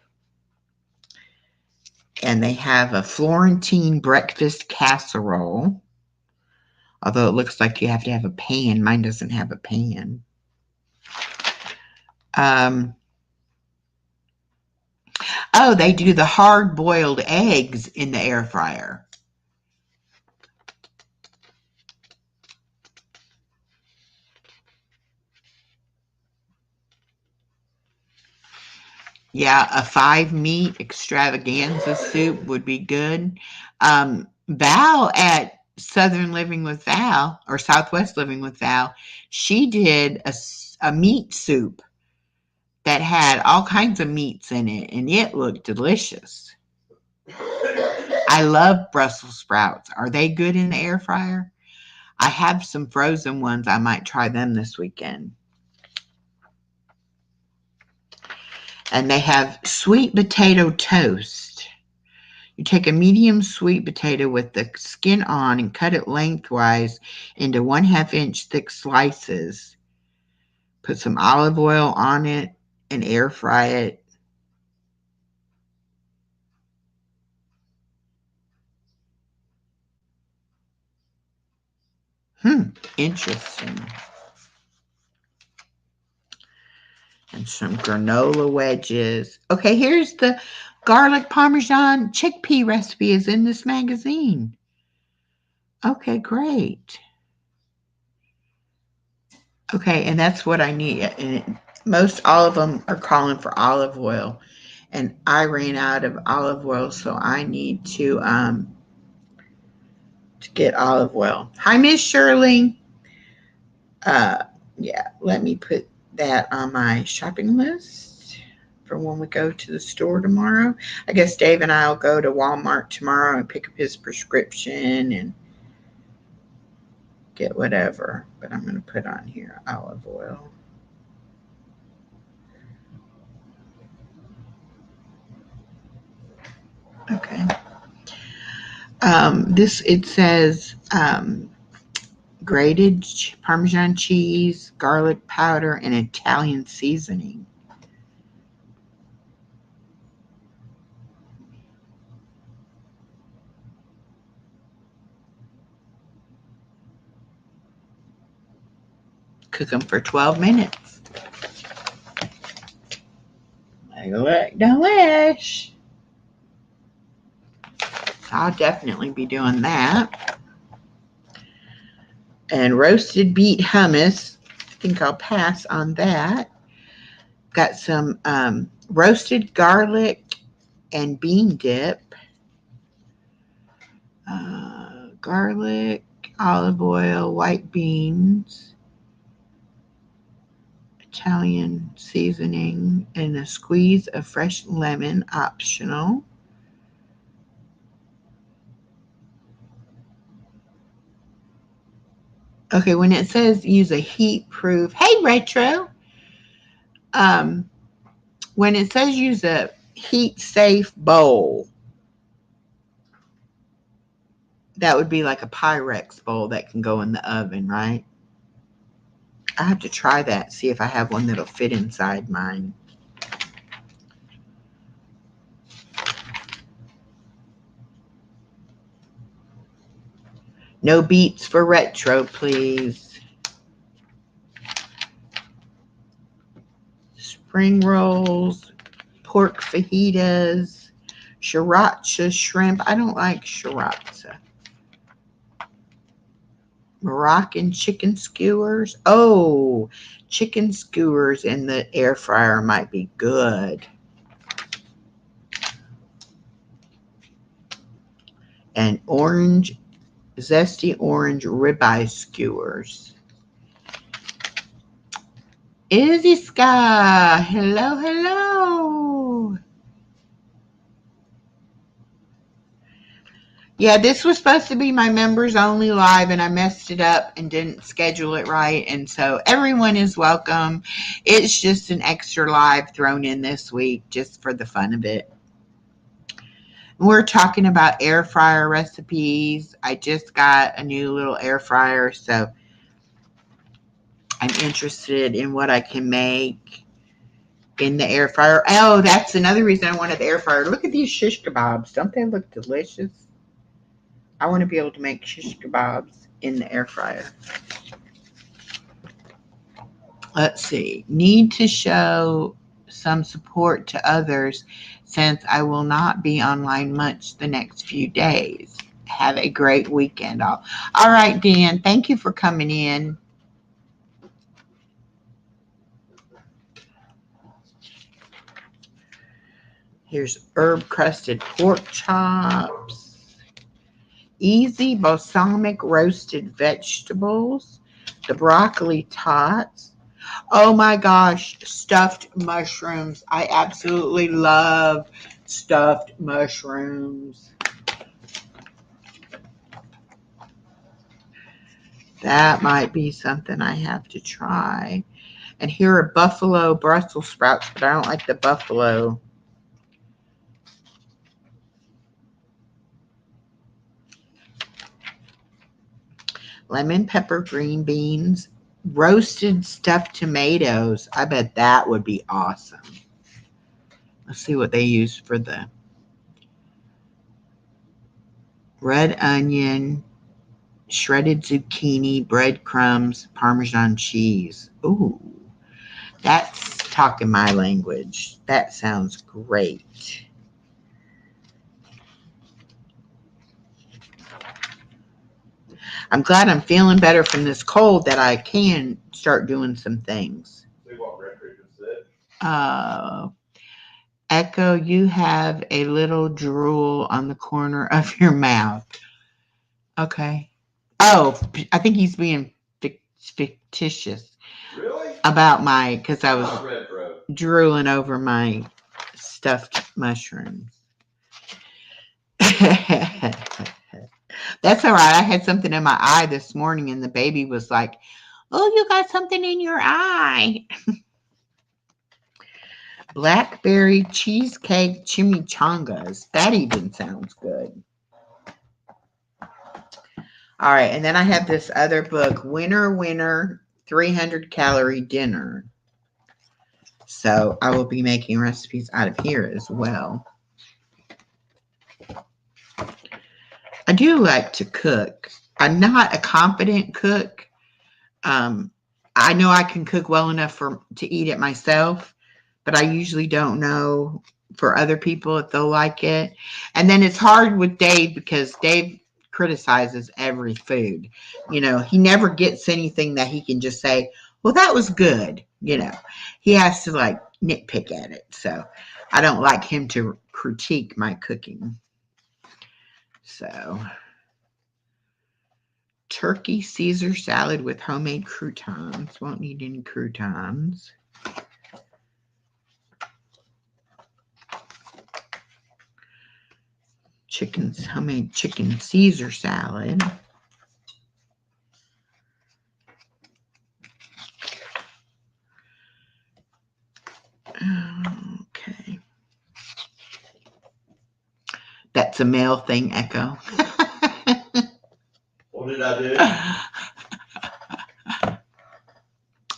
And they have a Florentine breakfast casserole. Although it looks like you have to have a pan. Mine doesn't have a pan. Oh, they do the hard-boiled eggs in the air fryer. Yeah, a 5-meat extravaganza soup would be good. Val at Southern Living with Val, or Southwest Living with Val, she did a meat soup that had all kinds of meats in it, and it looked delicious. I love Brussels sprouts. Are they good in the air fryer? I have some frozen ones. I might try them this weekend. And they have sweet potato toast. You take a medium sweet potato with the skin on and cut it lengthwise into 1/2 inch thick slices. Put some olive oil on it and air fry it. Interesting. And some granola wedges. Okay, here's the garlic parmesan chickpea recipe is in this magazine. Okay, great. Okay, and that's what I need. And most all of them are calling for olive oil, and I ran out of olive oil, so I need to get olive oil. Hi, Miss Shirley. Uh, yeah, let me put that on my shopping list for when we go to the store tomorrow. I guess Dave and I will go to Walmart tomorrow and pick up his prescription and get whatever. But I'm going to put on here olive oil. Okay. This it says grated Parmesan cheese, garlic powder, and Italian seasoning. Cook them for 12 minutes. They look delish. I'll definitely be doing that. And roasted beet hummus. I think I'll pass on that. Got some roasted garlic and bean dip. Garlic, olive oil, white beans, Italian seasoning, and a squeeze of fresh lemon, optional. Okay, when it says use a heat proof, hey retro, um, when it says use a heat safe bowl, that would be like a Pyrex bowl that can go in the oven, right? I have to try that, see if I have one that'll fit inside mine. No beets for retro, please. Spring rolls, pork fajitas, sriracha shrimp. I don't like sriracha. Moroccan chicken skewers. Oh, chicken skewers in the air fryer might be good. And zesty orange ribeye skewers. Izzy Sky, hello, hello. Yeah, this was supposed to be my members only live, and I messed it up and didn't schedule it right. And so everyone is welcome. It's just an extra live thrown in this week just for the fun of it. We're talking about air fryer recipes. I just got a new little air fryer, so I'm interested in what I can make in the air fryer. Oh, that's another reason I wanted the air fryer. Look at these shish kebabs. Don't they look delicious? I want to be able to make shish kebabs in the air fryer. Let's see. Need to show some support to others since I will not be online much the next few days. Have a great weekend all. All right, Dan. Thank you for coming in. Here's herb crusted pork chops. Easy balsamic roasted vegetables. The broccoli tots. Oh my gosh, stuffed mushrooms. I absolutely love stuffed mushrooms. That might be something I have to try. And here are buffalo Brussels sprouts, but I don't like the buffalo. Lemon pepper green beans, roasted stuffed tomatoes. I bet that would be awesome. Let's see what they use for the red onion, shredded zucchini, breadcrumbs, Parmesan cheese. Ooh, that's talking my language. That sounds great. I'm glad I'm feeling better from this cold that I can start doing some things. See what Richard just said? Echo, you have a little drool on the corner of your mouth. Okay. Oh, I think he's being fictitious Really? about because I was Not red throat. drooling over my stuffed mushrooms. That's all right. I had something in my eye this morning, and the baby was like, "Oh, you got something in your eye." Blackberry cheesecake chimichangas. That even sounds good. All right, and then I have this other book, Winner 300 Calorie Dinner. So I will be making recipes out of here as well. I do like to cook. I'm not a confident cook. I know I can cook well enough to eat it myself, but I usually don't know for other people if they'll like it. And then it's hard with Dave because Dave criticizes every food. You know, he never gets anything that he can just say, well, that was good. You know, he has to like nitpick at it. So I don't like him to critique my cooking. So turkey Caesar salad with homemade croutons. Won't need any croutons. Homemade chicken Caesar salad. Okay. That's a male thing, Echo. What did I do?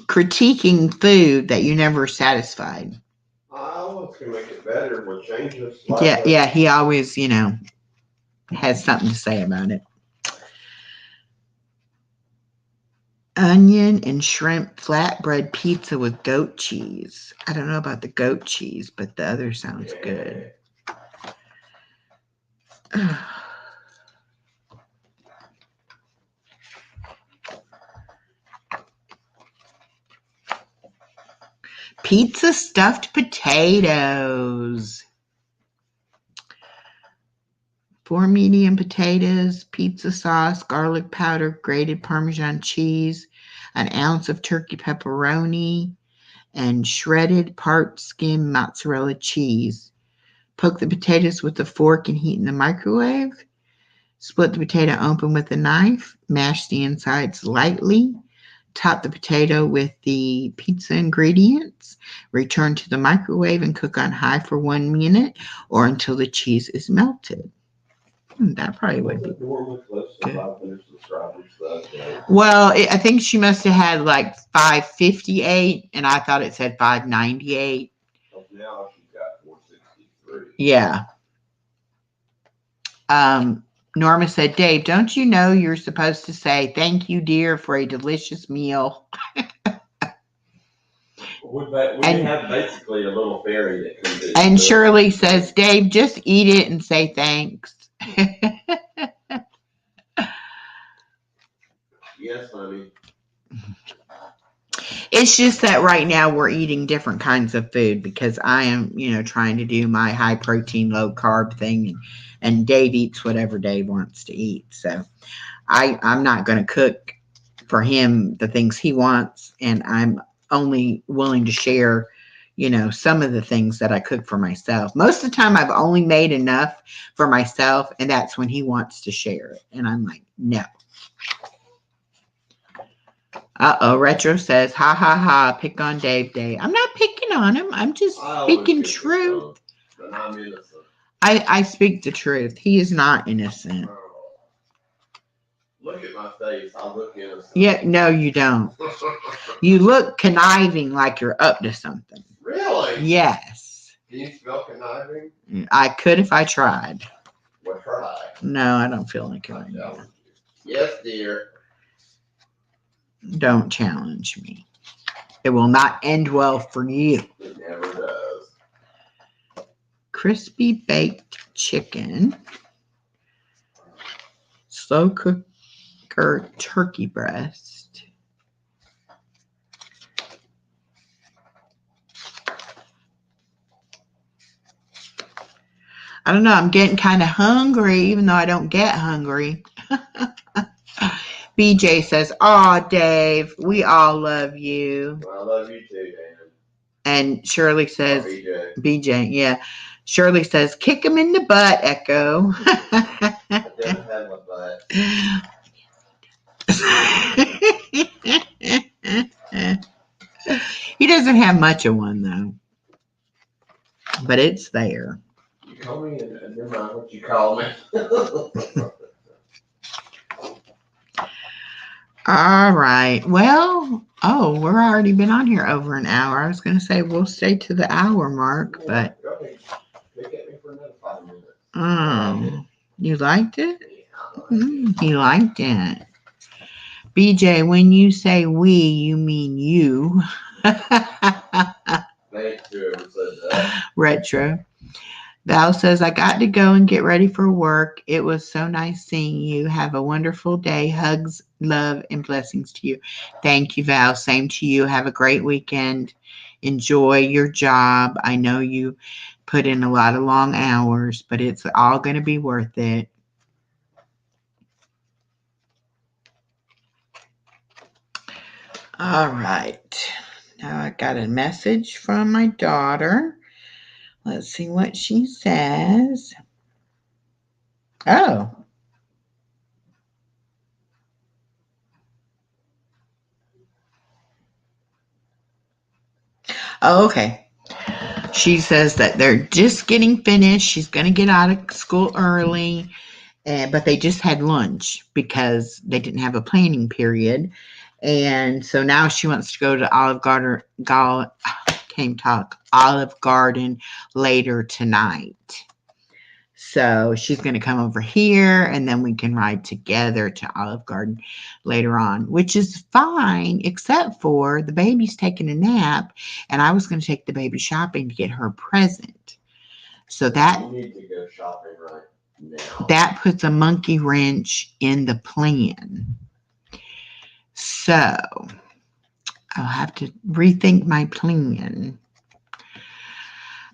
Critiquing food that you never satisfied. I was going to make it better. We'll change this. Yeah, he always, has something to say about it. Onion and shrimp flatbread pizza with goat cheese. I don't know about the goat cheese, but the other sounds good. Pizza stuffed potatoes. 4 medium potatoes, pizza sauce, garlic powder, grated Parmesan cheese, an ounce of turkey pepperoni, and shredded part skim mozzarella cheese. Poke the potatoes with a fork and heat in the microwave. Split the potato open with a knife. Mash the insides lightly. Top the potato with the pizza ingredients. Return to the microwave and cook on high for 1 minute or until the cheese is melted. That probably would be good. Well, I think she must have had like 558, and I thought it said 598. Now she's got 463. Yeah. Norma said, Dave, don't you know you're supposed to say thank you, dear, for a delicious meal? We have basically a little fairy that comes in. And Shirley says, Dave, just eat it and say thanks. Yes, honey. It's just that right now we're eating different kinds of food because I am, trying to do my high protein, low carb thing, and Dave eats whatever Dave wants to eat. So I'm not going to cook for him the things he wants, and I'm only willing to share, some of the things that I cook for myself. Most of the time I've only made enough for myself, and that's when he wants to share it. And I'm like, no. Retro says, ha, ha, ha, pick on Dave Day. I'm not picking on him. I'm just speaking truth. But I'm innocent. I speak the truth. He is not innocent. Look at my face. I look innocent. Yeah, no, you don't. You look conniving like you're up to something. Really? Yes. Can you spell conniving? I could if I tried. Well, try. No, I don't feel like it right now. Yes, dear. Don't challenge me. It will not end well for you. It never does. Crispy baked chicken. Slow cook her turkey breast. I don't know. I'm getting kind of hungry, even though I don't get hungry. BJ says, "Aw, Dave, we all love you." Well, I love you too, Dan. And Shirley Or says, BJ. BJ, yeah. Shirley says, "Kick him in the butt, Echo." I don't have my butt. He doesn't have much of one, though. But it's there. You call me, and never mind what you call me. All right. Well, we're already been on here over an hour. I was going to say we'll stay to the hour mark, but Go ahead. Pick at me for another 5 minutes. you liked it? Yeah. He liked it. BJ, when you say we, you mean you. Thanks, whoever said that. Retro. Val says, "I got to go and get ready for work. It was so nice seeing you. Have a wonderful day. Hugs, love, and blessings to you." Thank you, Val. Same to you. Have a great weekend. Enjoy your job. I know you put in a lot of long hours, but it's all going to be worth it. All right. Now I got a message from my daughter. Let's see what she says. Oh. Oh, okay. She says that they're just getting finished. She's going to get out of school early, but they just had lunch because they didn't have a planning period. And so now she wants to go to Olive Garden later tonight. So she's going to come over here and then we can ride together to Olive Garden later on, which is fine, except for the baby's taking a nap and I was going to take the baby shopping to get her a present. So that You need to go shopping right now. that puts a monkey wrench in the plan. So I'll have to rethink my plan.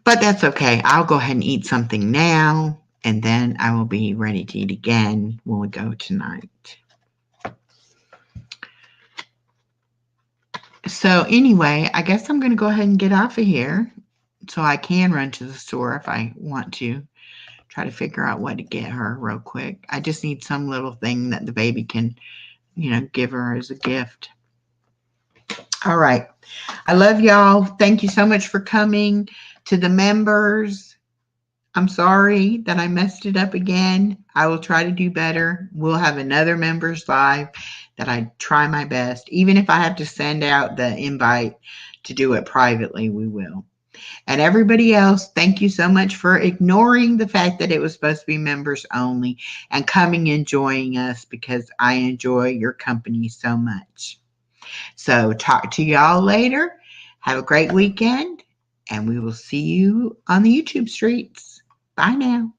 But that's okay. I'll go ahead and eat something now, and then I will be ready to eat again when we go tonight. So anyway, I guess I'm going to go ahead and get off of here so I can run to the store if I want to. Try to figure out what to get her real quick. I just need some little thing that the baby can, give her as a gift. All right. I love y'all. Thank you so much for coming. To the members, I'm sorry that I messed it up again. I will try to do better. We'll have another members live that I try my best. Even if I have to send out the invite to do it privately, we will. And everybody else, thank you so much for ignoring the fact that it was supposed to be members only and coming and joining us because I enjoy your company so much. So talk to y'all later. Have a great weekend, and we will see you on the YouTube streets. Bye now.